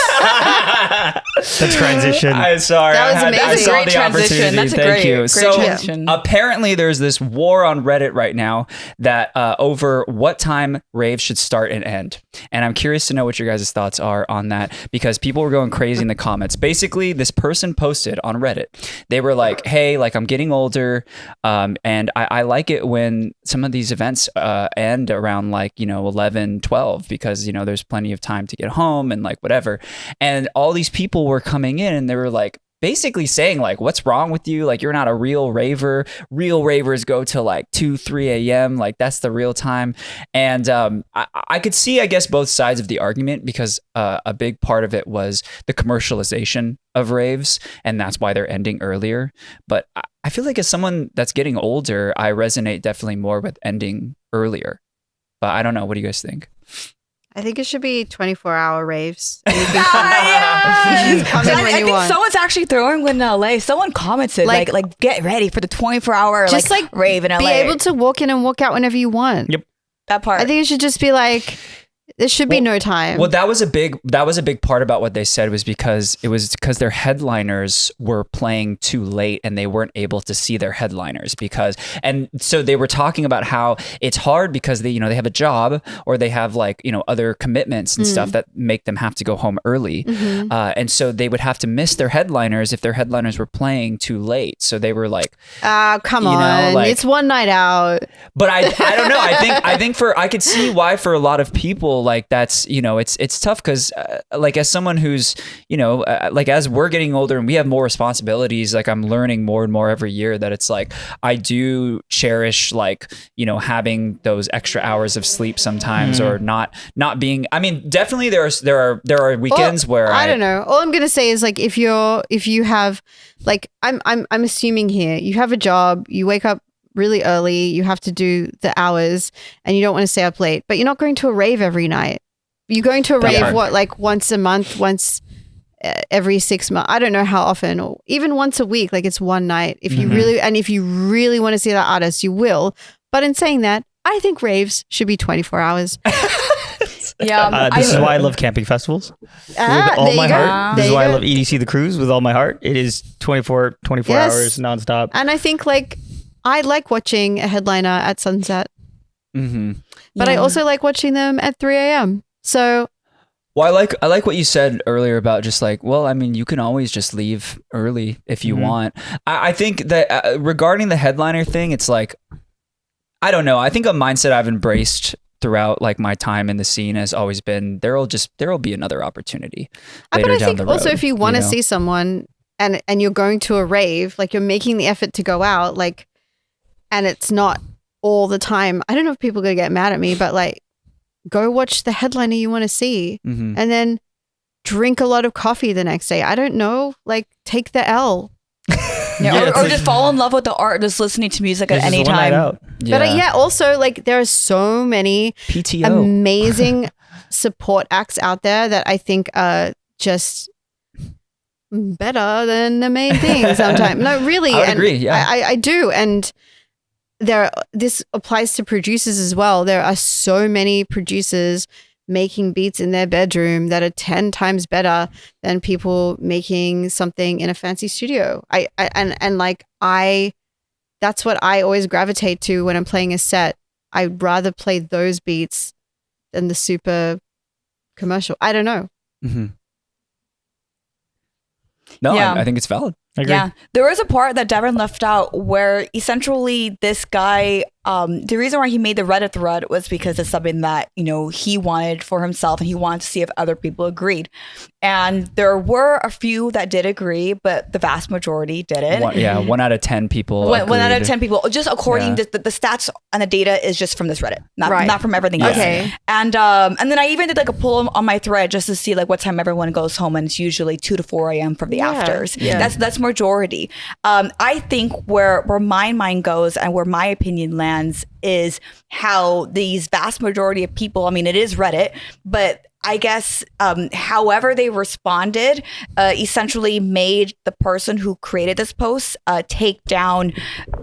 The transition. I'm sorry. That was I amazing. saw Great the transition. opportunity. That's a Thank great- you. great So transition. apparently there's this war on Reddit right now that over what time raves should start and end. And I'm curious to know what your guys' thoughts are on that because people were going crazy in the comments. Basically, this person posted on Reddit. They were like, hey, like I'm getting older and I like it when some of these events end around like, 11, 12 because, there's plenty of time to get home and like whatever. And all these people were coming in and they were like, basically saying like, what's wrong with you? Like, you're not a real raver. Real ravers go till like 2, 3 a.m. Like that's the real time. And I could see, I guess, both sides of the argument because a big part of it was the commercialization of raves. And that's why they're ending earlier. But I feel like as someone that's getting older, I resonate definitely more with ending earlier. But I don't know. What do you guys think? I think it should be 24-hour raves. And you can Yes! You can come in when I you think want. someone's actually throwing one in LA. Someone commented Like- like get ready for the 24-hour Just, like, rave in LA. be able to walk in and walk out whenever you want. Yep. that part. I think it should just be like there should be no time. Well, that was a big part about what they said was because their headliners were playing too late and they weren't able to see their headliners and so they were talking about how it's hard because they have a job or they have like other commitments and stuff that make them have to go home early, and so they would have to miss their headliners if their headliners were playing too late. So they were like, come on, like- it's one night out. but I don't know. I think I could see why for a lot of people like that's it's tough because like as someone who's like as we're getting older and we have more responsibilities, like I'm learning more and more every year that it's like I do cherish like having those extra hours of sleep sometimes or not being. I mean, definitely there are weekends where I don't know. All I'm gonna say is like if you have like I'm assuming here you have a job, you wake up really early, you have to do the hours and you don't want to stay up late, but you're not going to a rave every night. You're going to a rave, like once a month, once every 6 months. I don't know how often, or even once a week, like it's one night. If you really want to see that artist, you will. But in saying that, I think raves should be 24 hours. yeah, This is why I love camping festivals. With all there my you go. heart. There This is you why I go. love EDC The Cruise with all my heart. It is 24 Yes. hours nonstop. And I think like I like watching a headliner at sunset, but I also like watching them at 3 a.m. So Well, I like what you said earlier about just like, well, I mean, you can always just leave early if you want. I think that regarding the headliner thing, it's like, I don't know. I think a mindset I've embraced throughout like my time in the scene has always been there'll be another opportunity later but I down think the road. also if you want to see someone and you're going to a rave, like you're making the effort to go out, like, and it's not all the time. I don't know if people are gonna get mad at me, but like, go watch the headliner you want to see, and then drink a lot of coffee the next day. I don't know, like take the L. or just fall in love with the art, just listening to music at any time. But also like there are so many PTO. amazing support acts out there that I think are just better than the main thing sometimes. No, really. I would and agree, yeah. I do. And this applies to producers as well. There are so many producers making beats in their bedroom that are 10 times better than people making something in a fancy studio. That's what I always gravitate to when I'm playing a set. I'd rather play those beats than the super commercial. I don't know. Mm-hmm. No, Yeah. I think it's valid. I agree. Yeah, there was a part that Devin left out where essentially this guy, the reason why he made the Reddit thread was because it's something that, you know, he wanted for himself and he wanted to see if other people agreed. And there were a few that did agree, but the vast majority didn't. 1 out of 10 people. One out of agreed. 10 people, just according Yeah. to the stats and the data is just from this Reddit, not Right. not from everything Yeah. else. Okay. And then I even did like a poll on my thread just to see like what time everyone goes home, and it's usually 2 to 4 a.m. for the Yeah. afters. Yeah. That's majority. I think where my mind goes and where my opinion lands is how these vast majority of people, I mean, it is Reddit, but I guess however they responded essentially made the person who created this post take down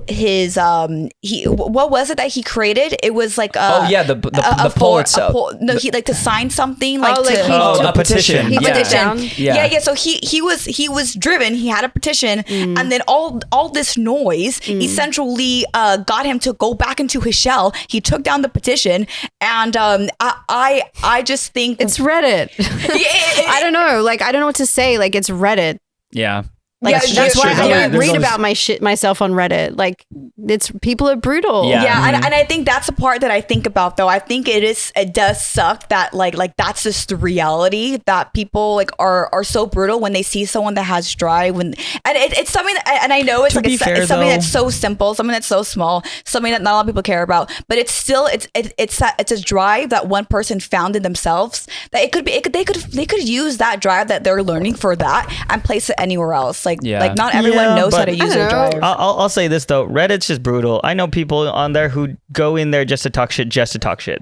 his what was it that he created? It was like the poll itself. No, he like to sign something like Oh, like to he- a petition. He took it down. yeah. So he was driven. He had a petition, and then all this noise essentially got him to go back into his shell. He took down the petition, and I just think It's Reddit. I don't know. Like, I don't know what to say. Like, it's Reddit. Yeah. Like, Yeah, that's why sure. I Yeah, don't there's read always- about my shit myself on Reddit. Like, it's people are brutal. Yeah. Yeah, and I think that's the part that I think about though. I think it does suck that like that's just the reality that people like are so brutal when they see someone that has drive and it's something that, and I know it's To like be it's fair, something though- that's so simple, something that's so small, something that not a lot of people care about, but it's still it's a drive that one person found in themselves that they could use that drive that they're learning for that and place it anywhere else. Like not everyone Yeah, knows how but- to use I their don't know. drive. I'll say this though, Reddit's just brutal. I know people on there who go in there just to talk shit.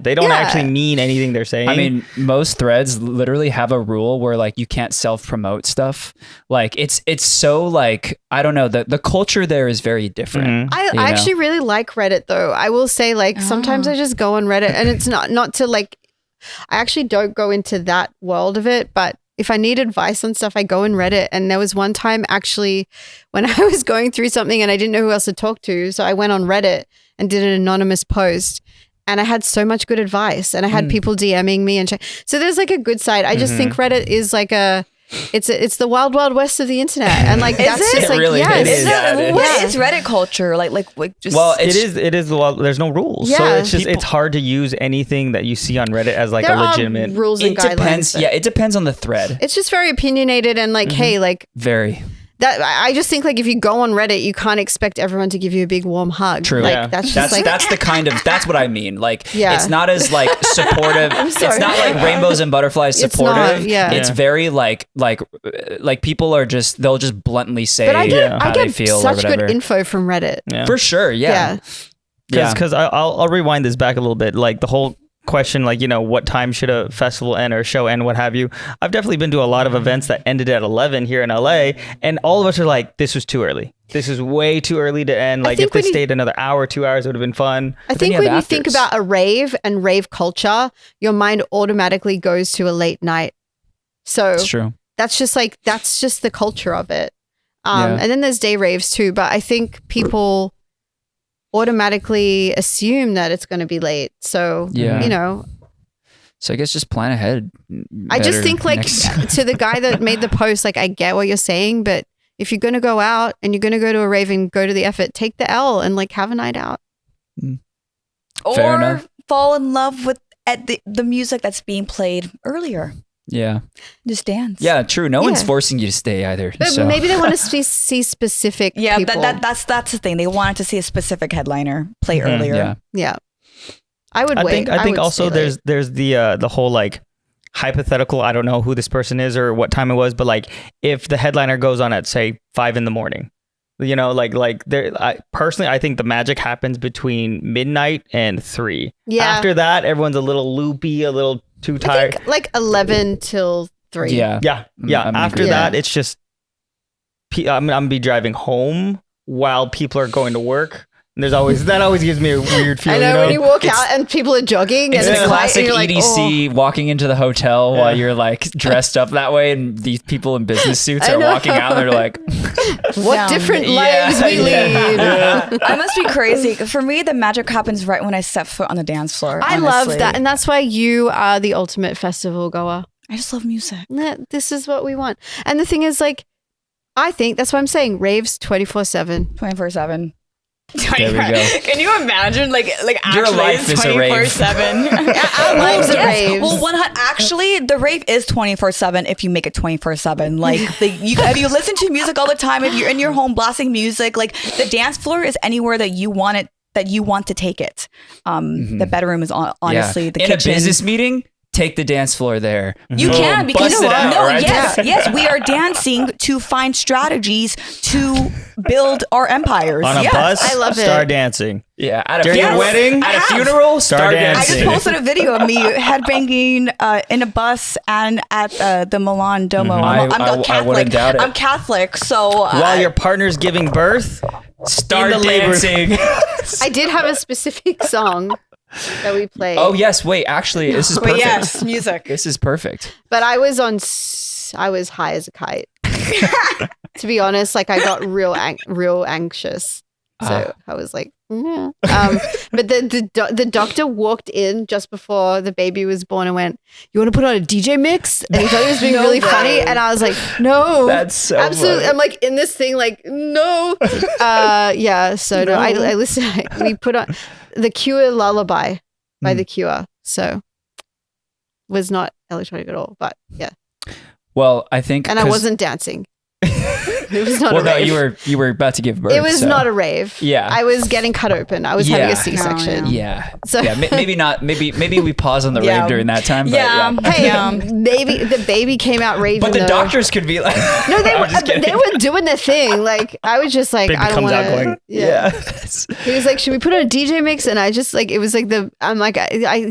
They don't Yeah. actually mean anything they're saying. I mean, most threads literally have a rule where like you can't self-promote stuff. Like it's so like, I don't know, the culture there is very different. I you know? actually really like Reddit though. I will say like sometimes I just go on Reddit and it's not to like, I actually don't go into that world of it, but if I need advice on stuff, I go in Reddit. And there was one time actually when I was going through something and I didn't know who else to talk to. So I went on Reddit and did an anonymous post and I had so much good advice and I had people DMing me. So there's like a good side. I just think Reddit is like it's the wild, wild west of the internet. And like, that's it? just It like, really yes. is. Yeah, it is. What is Reddit culture like just Well, it is well, there's no rules. So Yeah. it's just it's hard to use anything that you see on Reddit as like There a are legitimate rules and It guidelines. depends. but Yeah, it depends on the thread. It's just very opinionated and like, hey, like Very. that. I just think like if you go on Reddit, you can't expect everyone to give you a big warm hug. True. Like Yeah. that's just like That's the kind of that's what I mean. Like Yeah. it's not as like supportive. It's sorry. not like rainbows and butterflies It's supportive. not, yeah. It's Yeah. very like people are just they'll just bluntly say But I get how I they get feel or such whatever. good info from Reddit. Yeah. For sure. Yeah. Yeah. Because I'll rewind this back a little bit. Like the whole question, like, you know, what time should a festival end or a show end, what have you. I've definitely been to a lot of events that ended at 11 here in LA, and all of us are like, this was too early. This is way too early to end. Like think if they when you- stayed another hour, 2 hours, it would have been fun. I then think you have when you think afters. about a rave and rave culture, your mind automatically goes to a late night. So It's true. that's just the culture of it. Yeah. And then there's day raves too, but I think people automatically assume that it's going to be late. So, Yeah. you know, So I guess just plan ahead. I just better think like next- to the guy that made the post, like I get what you're saying, but if you're going to go out and you're going to go to a rave and go to the effort, take the L and like have a night out. Fair or enough. fall in love with the music that's being played earlier. Yeah. Just dance. Yeah, true. No one's Yeah. forcing you to stay either. But so. maybe they want to see specific Yeah, people. that's the thing. They wanted to see a specific headliner play earlier. Yeah. Yeah. I would I wait. think I think would also stay late. there's the whole like hypothetical, I don't know who this person is or what time it was, but like if the headliner goes on at say 5 a.m, you know, like there, personally I think the magic happens between midnight and 3. Yeah. After that, everyone's a little loopy, a little too I tired. think like 11 till 3. Yeah. Yeah. I'm After agree. that, Yeah. it's just I'm gonna be driving home while people are going to work. And there's always that always gives me a weird I feeling. know, when you walk It's- out and people are jogging It's and the it's quiet classic and you're like, EDC walking into the hotel while you're like dressed up that way, and these people in business suits I are know. walking out and they're like, oh, what Yeah. different Yeah, lives we yeah. lead. I must be crazy. For me, the magic happens right when I step foot on the dance floor. I love honestly. that. And that's why you are the ultimate festival goer. I just love music. This is what we want. And the thing is, like, I think that's what I'm saying. Raves 24/7. 24/7. There we go. Can you imagine, like Your actually life is a rave. 24/7? Our lives are Yes. raves. Well, actually, the rave is 24/7 if you make it 24/7. Like, if you listen to music all the time, if you're in your home blasting music, like the dance floor is anywhere that you want it, that you want to take it. The bedroom is honestly the in kitchen. a business meeting. Take the dance floor there. You can, because bust it out, no, right? yes, we are dancing to find strategies to build our empires. On a Yes. bus, I love start it. dancing. Yeah, at a During funeral, a wedding, at a I have. funeral, start Start I just dancing. posted a video of me headbanging in a bus and at the Milan Domo. I Catholic. wouldn't doubt it. I'm Catholic, so While your partner's giving birth, Start in the labor- dancing. I did have a specific song that we played. Oh yes, wait. Actually, this is but perfect. yes, music. This is perfect. But I was I was high as a kite. To be honest, like I got real anxious. So I was like, yeah. But the doctor walked in just before the baby was born and went, "You want to put on a DJ mix?" And he thought he was being really funny, and I was like, "No, That's so absolutely." funny. I'm like in this thing, like, no, yeah. So no, I listened. We put on the Cure Lullaby by the Cure. So was not electronic at all, but yeah. Well, I think, And I 'cause- wasn't dancing. It was not Well, a no, rave. you were about to give birth. It was so- not a rave. Yeah. I was getting cut open. I was having Yeah. a C-section. Yeah. So- yeah. Maybe not. Maybe we pause on the Yeah. rave during that time. But Yeah. yeah. Hey, the baby came out raving. But the though. doctors could be like, No, I'm just kidding. they were doing their thing. Like I was just like, Baby I don't comes want out going, to. Yeah. Yeah. He was like, should we put on a DJ mix? And I just like, it was like I'm like,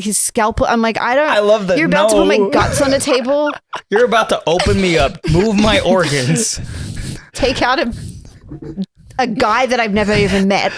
his scalpel. I'm like, I don't. I love that. You're about to put my No. guts on the table. You're about to open me up, move my organs. Take out a guy that I've never even met.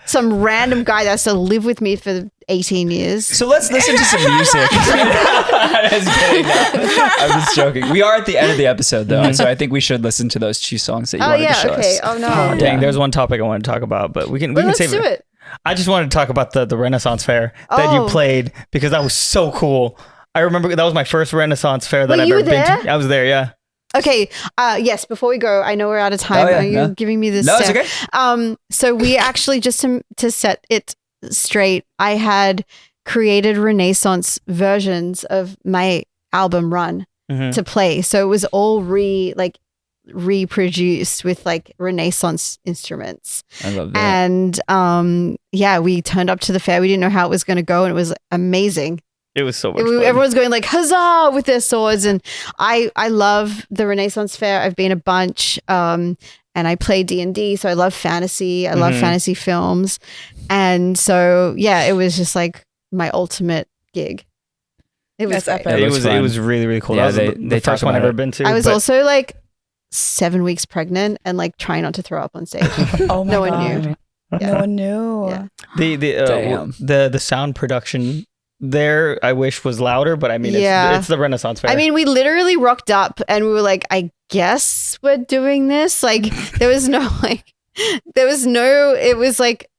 Some random guy that has to live with me for 18 years. So let's listen to some music. I was kidding. No. I'm just joking. We are at the end of the episode though, so I think we should listen to those two songs that you Oh wanted to yeah, show okay. us. Oh no. Dang, there's one topic I want to talk about, but we can Well, let's save do it. I just wanted to talk about the Renaissance Fair that you Oh. played because that was so cool. I remember that was my first Renaissance Fair that Were I've you ever been there? to. I was there, yeah. Okay. Yes. Before we go, I know we're out of time. Oh, yeah, Are you yeah. giving me this? No, it's okay. So we actually just to set it straight, I had created Renaissance versions of my album Run Mhm. to play. So it was all reproduced with like Renaissance instruments. I love that. And yeah, we turned up to the fair. We didn't know how it was going to go, and it was amazing. It was so much fun. Everyone's going like huzzah with their swords, and I love the Renaissance Fair. I've been a bunch, and I play D&D, so I love fantasy. I love Mhm. fantasy films, and so yeah, it was just like my ultimate gig. It was That's great. epic. It was was fun. it was really, really cool. Yeah, that was they the talk first one I've about ever it. been to. I was but also like 7 weeks pregnant and like trying not to throw up on stage. Oh my No one God. knew. No one knew. Yeah. Damn. the sound production there I wish was louder, but I mean Yeah. it's the Renaissance Fair. I mean, we literally rocked up and we were like, I guess we're doing this. Like, there was no, it was like,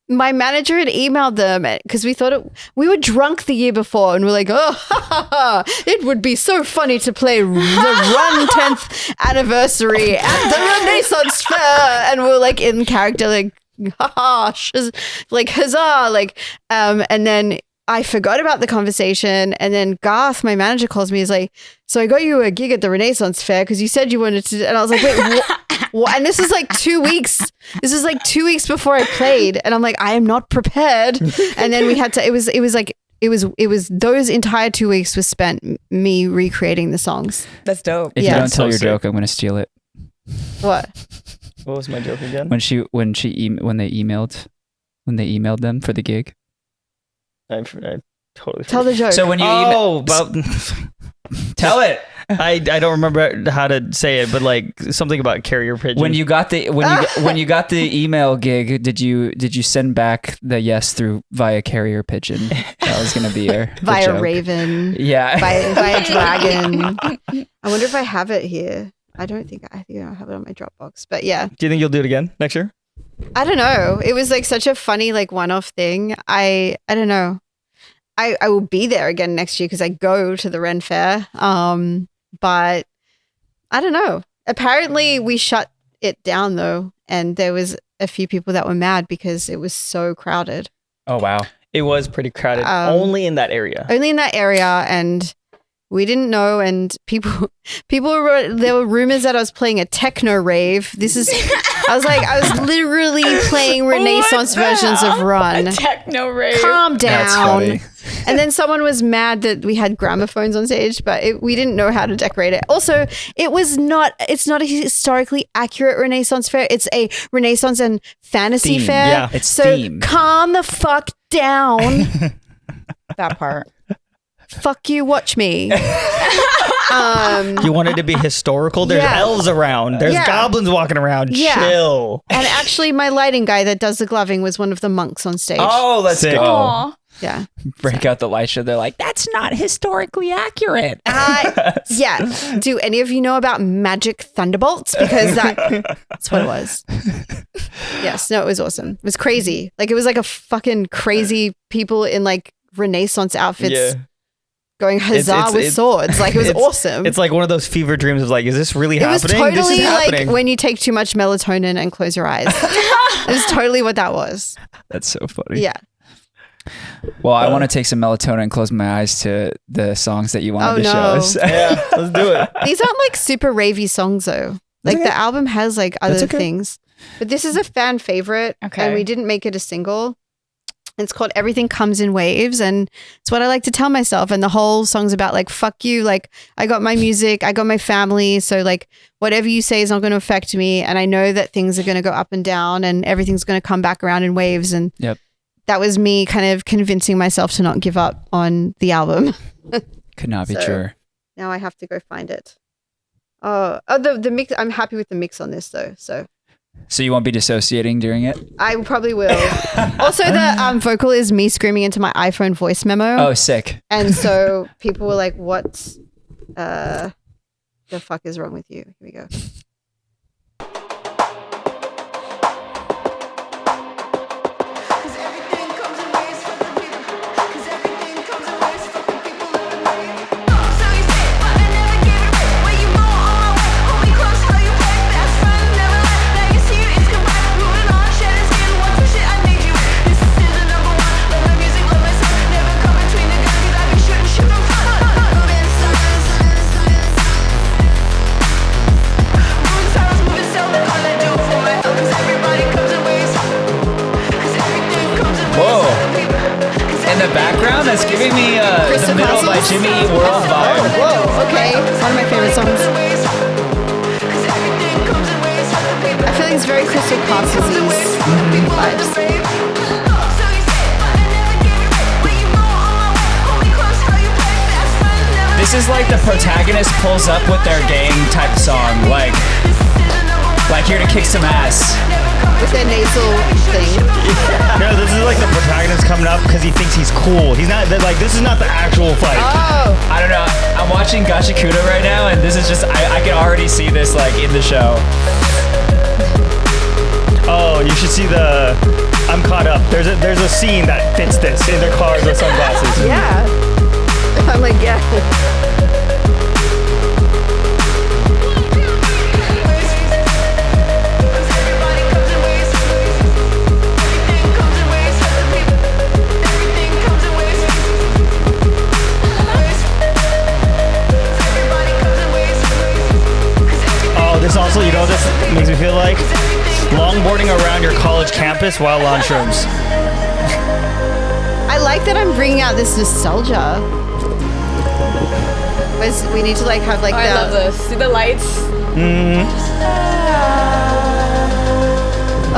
my manager had emailed them because we thought we were drunk the year before and we're like, oh, it would be so funny to play the Run 10th anniversary at the Renaissance Fair. And we were like in character, like, like huzzah, like, and then I forgot about the conversation, and then Garth, my manager, calls me. He's like, "So I got you a gig at the Renaissance Fair because you said you wanted to." And I was like, "Wait, what?" And this is like 2 weeks. This is like 2 weeks before I played, and I'm like, "I am not prepared." And then we had to. It was those entire 2 weeks was spent me recreating the songs. That's dope. If Yeah. you don't tell So your sick. joke, I'm going to steal it. What? what was my joke again? When they emailed them for the gig. I totally Tell the joke. So when you about tell it. I don't remember how to say it, but like something about carrier pigeon. When you got the when you got the email gig, did you send back the yes through via carrier pigeon? That was gonna be the via joke. raven, Yeah. via dragon. I wonder if I have it here. I think I have it on my Dropbox, but yeah. Do you think you'll do it again next year? I don't know. It was like such a funny like one-off thing. I don't know. I will be there again next year because I go to the Ren Fair. But I don't know. Apparently we shut it down though, and there was a few people that were mad because it was so crowded. Oh wow. It was pretty crowded, only in that area. Only in that area, and we didn't know. And people were, there were rumors that I was playing a techno rave. I was literally playing Renaissance versions of Run. A techno rave. Calm That's down. funny. And then someone was mad that we had gramophones on stage, but we didn't know how to decorate it. Also, it's not a historically accurate Renaissance fair. It's a Renaissance and fantasy Theme, fair. yeah. It's so theme. calm the fuck down. That part. Fuck you, watch me. You wanted to be historical? There's Yeah. elves around. There's Yeah. goblins walking around. Yeah. Chill. And actually, my lighting guy that does the gloving was one of the monks on stage. Oh, let's Sick. go. Aw. Yeah. Break out the light show. They're like, that's not historically accurate. Yeah. Do any of you know about magic thunderbolts? Because that's what it was. Yes. No, it was awesome. It was crazy. Like, it was like a fucking crazy people in like Renaissance outfits Yeah. going huzzah with swords. Like, it was awesome. It's like one of those fever dreams of like, is this really it was happening? This is totally like happening. when you take too much melatonin and close your eyes. It was totally what that was. That's so funny. Yeah. Well, I want to take some melatonin and close my eyes to the songs that you wanted to show no. us. Yeah, let's do it. These aren't like super ravey songs though. Like, the album has like other things. But this is a fan favorite. Okay. And we didn't make it a single. It's called Everything Comes in Waves. And it's what I like to tell myself. And the whole song's about like, fuck you. Like, I got my music, I got my family. So like, whatever you say is not going to affect me. And I know that things are going to go up and down and everything's going to come back around in waves. And Yep. that was me kind of convincing myself to not give up on the album. Could not be So- truer. Now I have to go find it. The mix. I'm happy with the mix on this though. So So you won't be dissociating during it? I probably will. Also, the vocal is me screaming into my iPhone voice memo. Oh, sick. And so people were like, what the fuck is wrong with you? Here we go. Whoa. In the background, that's giving me the Crystal Middle by Castles? Jimmy Eat World vibe. Whoa, okay. One of my favorite songs. I feel like it's very Crystal Castles-y vibes. This is like the protagonist pulls up with their gang type song. Like here to kick some ass. With their nasal thing. No, this is like the protagonist coming up because he thinks he's cool. He's not like, this is not the actual fight. Oh, I don't know. I'm watching Gachakuda right now, and this is just, I can already see this like in the show. Oh, you should see I'm caught up. There's a scene that fits this in their cars with sunglasses. yeah. I'm like, yeah. Oh, this also, you know what this makes me feel like? Longboarding around your college campus while on shrooms. I like that I'm bringing out this nostalgia. We need to like have like I love this. See the lights?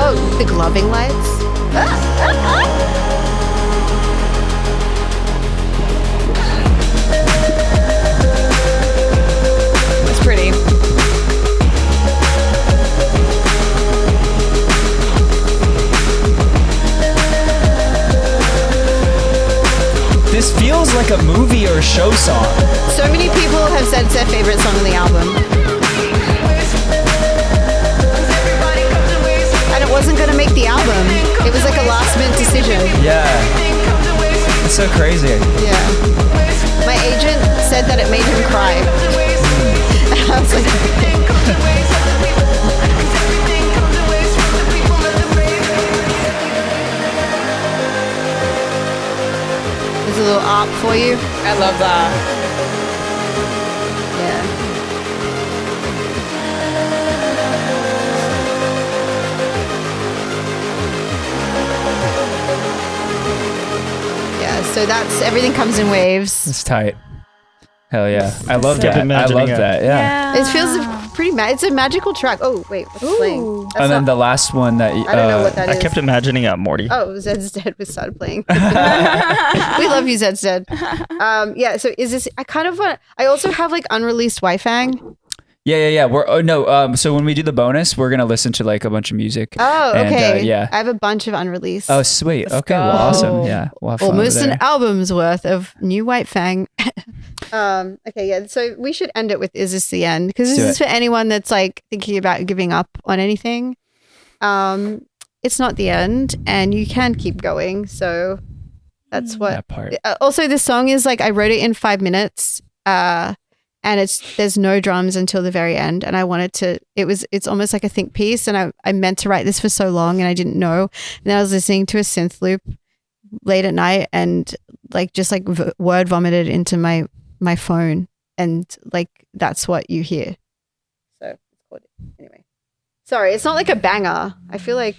Oh, the gloving lights. It's pretty. This feels like a movie or a show song. So many people have said it's their favorite song on the album. And it wasn't going to make the album. It was like a last minute decision. Yeah. It's so crazy. Yeah. My agent said that it made him cry. I was like, there's a little arc for you. I love that. Yeah. Yeah, so that's everything comes in waves. It's tight. Hell yeah. I love Kept that. I imagining love it. that. Yeah. It feels pretty it's a magical track. Oh, wait, what's playing? That's And then not- the last one that I don't know what that I is. kept imagining Morty. Oh, Zed's Dead was started playing. We love you, Zed's Dead. Yeah, so is this, I kind of want, I also have like unreleased Whyte Fang. Yeah. So when we do the bonus, we're gonna listen to like a bunch of music. Oh, And, okay. yeah. I have a bunch of unreleased. Oh, sweet. Okay. Well, go. awesome. Yeah. We'll have fun Almost over an there. album's worth of new Whyte Fang. Okay, yeah. So we should end it with "Is this the end?" Because this Do is it. for anyone that's like thinking about giving up on anything. It's not the end, and you can keep going. So that's what. That part. Also, this song is like I wrote it in 5 minutes. And there's no drums until the very end, and I wanted to. It's almost like a think piece, and I meant to write this for so long, and I didn't know. And then I was listening to a synth loop late at night, and like just like word vomited into my phone, and like that's what you hear. So it's called anyway. Sorry, it's not like a banger. I feel like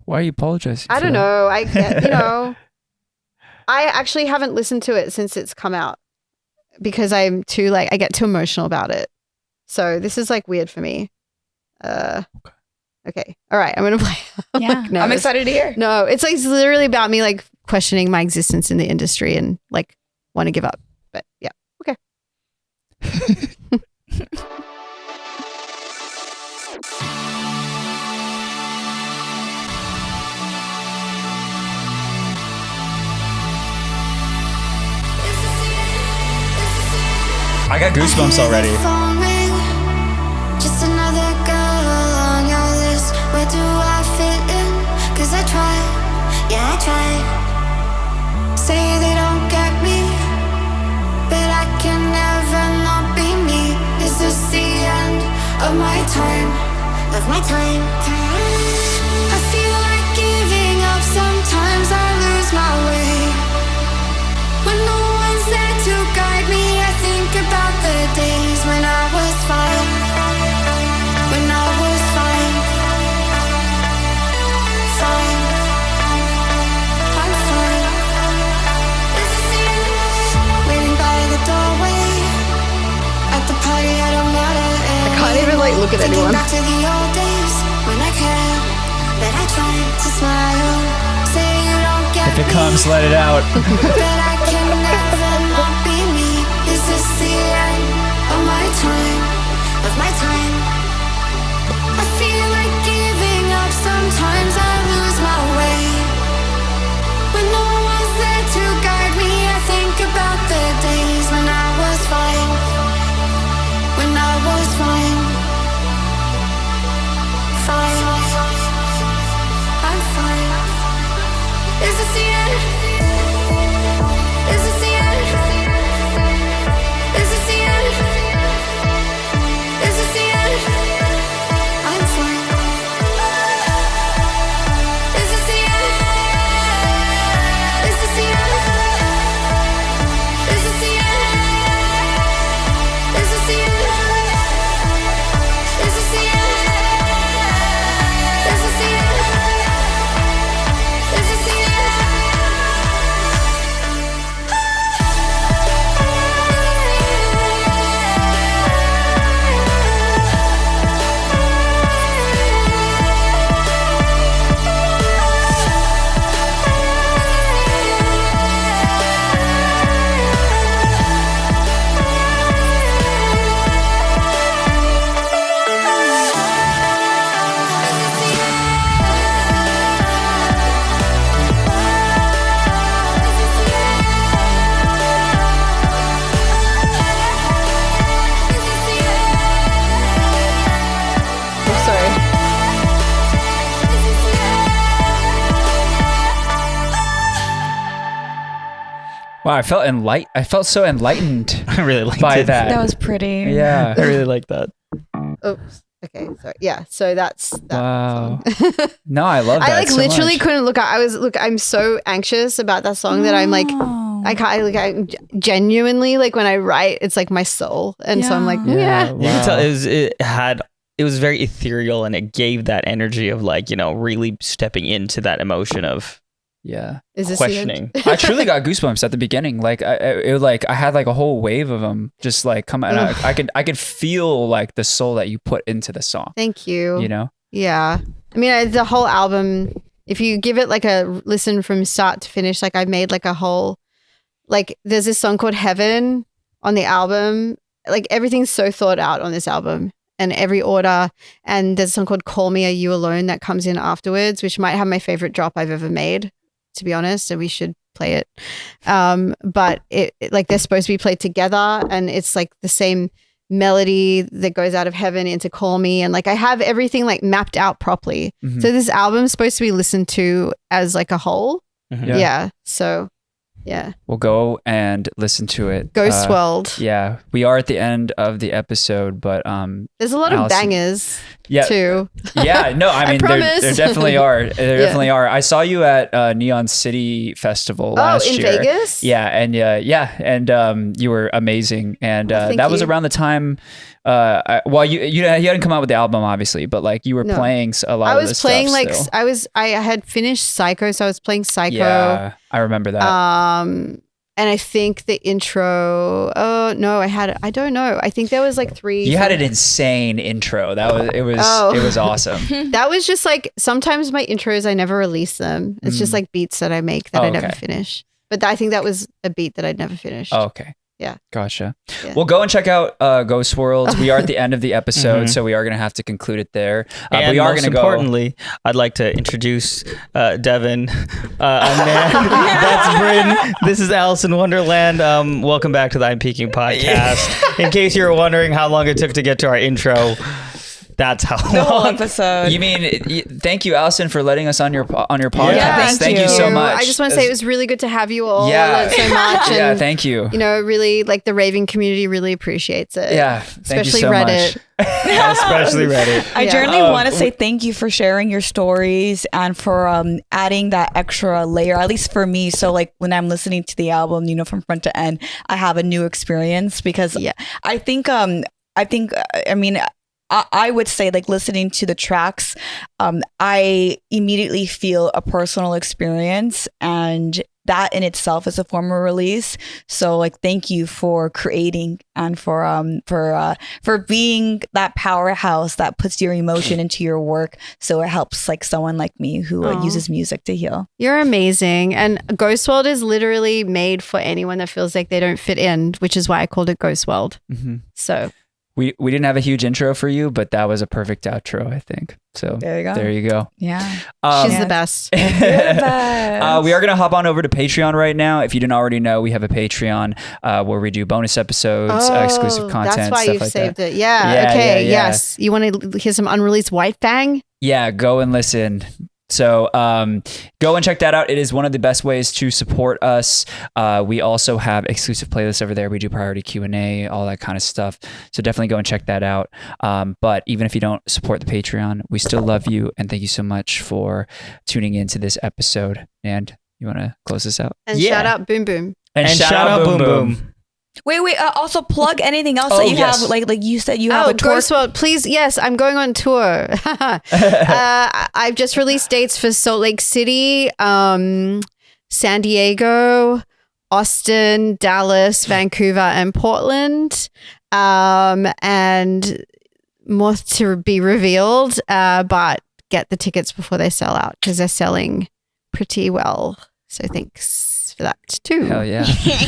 Why are you apologizing? I for don't that? know. I actually haven't listened to it since it's come out because I'm too like I get too emotional about it. So this is like weird for me. Okay. All right. I'm gonna play. Yeah, Like, I'm nervous. excited to hear. No, it's like it's literally about me like questioning my existence in the industry and like want to give up. But yeah. Okay. I got goosebumps already. Phone ring. Just another girl on your list. Where do I fit in? 'Cause I tried, yeah, I tried. Say they don't get me, but I can never not be me. Is this the end of my time? Of my time? I feel like giving up. Sometimes I lose my way. When no one's there to guide me, I think about the days when I was fine. When I was fine. Fine. I'm fine. Is this the end? Waiting by the doorway. At the party, I don't matter anymore. I can't even like look at Thinking anyone. back to the old days when I cared, that I tried to smile. Say you don't get If it me. comes, let it out. But I can never not be me. Is this the end of my time? Of my time? I feel like giving up. Sometimes I lose my way. When no one's there to guide me, I think about the days when I was fine. When I was fine. Fine. I'm fine. Is this the end? Is this the end? Is this the end? Is this the end? I'm fine. Is this the end? Is this the end? Is this the end? Is this the end? Is this the end? Is this the end? Is this the end? Wow, I felt so enlightened I really liked by it. that. That was pretty. Yeah. I really like that. Oops. Okay. So yeah. So that's that. Wow. song. No, I love that. I like so literally much. couldn't look. I'm so anxious about that song that I'm like, Oh. I can't. I genuinely like when I write, it's like my soul, and so I'm like, yeah. You can tell it was very ethereal, and it gave that energy of like, you know, really stepping into that emotion of Yeah. Is this questioning. I truly got goosebumps at the beginning. Like I had like a whole wave of them just like come out. I could feel like the soul that you put into the song. Thank you. You know? Yeah. I mean, the whole album, if you give it like a listen from start to finish, like I made like a whole, like there's this song called Heaven on the album. Like everything's so thought out on this album and every order. And there's a song called Call Me, Are You Alone that comes in afterwards, which might have my favorite drop I've ever made, to be honest. And we should play it. But it like they're supposed to be played together and it's like the same melody that goes out of Heaven into Call Me, and like I have everything like mapped out properly. Mhm. So this album's supposed to be listened to as like a whole. Mhm. Yeah. So yeah. We'll go and listen to it. Ghost World. Yeah. We are at the end of the episode, but There's a lot of Alison- bangers yeah. too. Yeah, no, I mean, promise. there definitely are. There Yeah. definitely are. I saw you at Neon City Festival last in year. Vegas? Yeah, and you were amazing. And thank that was you. around the time. You hadn't come out with the album, obviously, but like you were No. playing a lot. I of was this playing stuff like still. I had finished Psycho, so I was playing Psycho. Yeah, I remember that. And I think the intro. Oh no, I don't know. I think there was like 3. You had an insane intro. It was awesome. That was just like sometimes my intros I never release them. It's just like beats that I make that Oh, I never okay. finish. But I think that was a beat that I'd never finished. Oh, okay. Yeah. Gotcha. Yeah. Well, go and check out Ghost Worlds. We are at the end of the episode, Mhm. so we are going to have to conclude it there. And we are most going to go. importantly, I'd like to introduce Devin, that's Bryn. This is Alison Wonderland. Welcome back to the I'm Peaking podcast. In case you were wondering how long it took to get to our intro, that's how The whole long. episode. You mean? Thank you, Allison, for letting us on your podcast. Yeah, thank you so much. I just want to say it was really good to have you all. Yeah. I learned so much. Yeah, And, thank you. you know, really like the raving community really appreciates it. Yeah, thank Especially you so Reddit. much. Especially Reddit. I Yeah. generally want to say thank you for sharing your stories and for adding that extra layer, at least for me. So like when I'm listening to the album, you know, from front to end, I have a new experience because Yeah. I think I would say like listening to the tracks, I immediately feel a personal experience, and that in itself is a form of release. So like, thank you for creating and for being that powerhouse that puts your emotion into your work. So it helps like someone like me who Aw. uses music to heal. You're amazing. And Ghost World is literally made for anyone that feels like they don't fit in, which is why I called it Ghost World. Mhm. So We didn't have a huge intro for you, but that was a perfect outro, I think. So There you go. there you go. Yeah. Um, she's the best. You're the best. We are going to hop on over to Patreon right now. If you didn't already know, we have a Patreon where we do bonus episodes, exclusive content, That's why stuff you've like saved that. it. Yeah. Yeah, Okay. yeah, yeah. Yes. You want to hear some unreleased Whyte Fang? Yeah, go and listen. So go and check that out. It is one of the best ways to support us. We also have exclusive playlists over there. We do priority Q&A, all that kind of stuff. So definitely go and check that out. But even if you don't support the Patreon, we still love you. And thank you so much for tuning into this episode. And you want to close this out? And Yeah. shout out Boom Boom. And shout out Boom Boom. Wait. Also plug anything else Oh, that you yes. have. Like you said, you have Oh, a tour. Ghost World, please. Yes, I'm going on tour. I've just released dates for Salt Lake City, San Diego, Austin, Dallas, Vancouver, and Portland. And more to be revealed, but get the tickets before they sell out because they're selling pretty well. So thanks for that too. Hell yeah.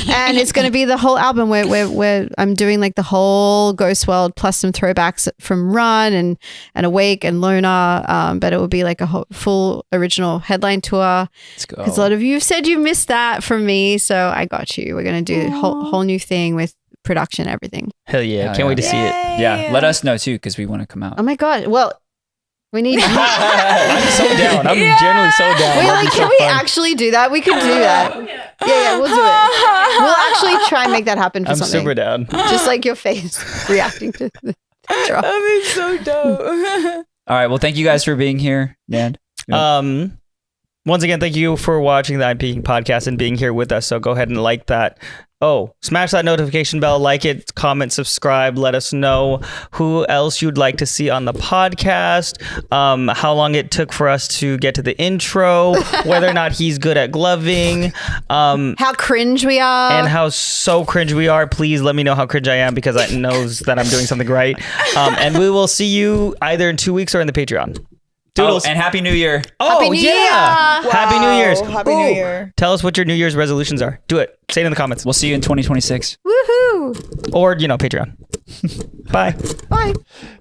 And it's going to be the whole album where I'm doing like the whole Ghost World plus some throwbacks from Run and Awake and Loner. But it will be like a full original headline tour. Let's go. Because a lot of you have said you missed that from me. So I got you. We're going to do a whole new thing with production, everything. Hell yeah. Hell Can't wait to see it. Yeah, let us know too because we want to come out. Oh my God. Well, We need. I'm so down. I'm generally so down. We're That'd like, be so can we fun. actually do that? We could do that. Yeah, we'll do it. We'll actually try and make that happen for I'm something. super down. Just like your face reacting to the drop. That'd be so dope. All right. Well, thank you guys for being here, Nan. Once again, thank you for watching the I'm Peaking podcast and being here with us. So go ahead and like that. Oh, smash that notification bell, like it, comment, subscribe. Let us know who else you'd like to see on the podcast, how long it took for us to get to the intro, whether or not he's good at gloving, How cringe we are. and how so cringe we are. Please let me know how cringe I am because that knows that I'm doing something right. And we will see you either in 2 weeks or in the Patreon. Doodles. Oh, and Happy New Year. Oh, Happy New yeah. Year. Happy New Year's. Happy New Ooh. Year. Tell us what your New Year's resolutions are. Do it. Say it in the comments. We'll see you in 2026. Woohoo. Or, Patreon. Bye. Bye.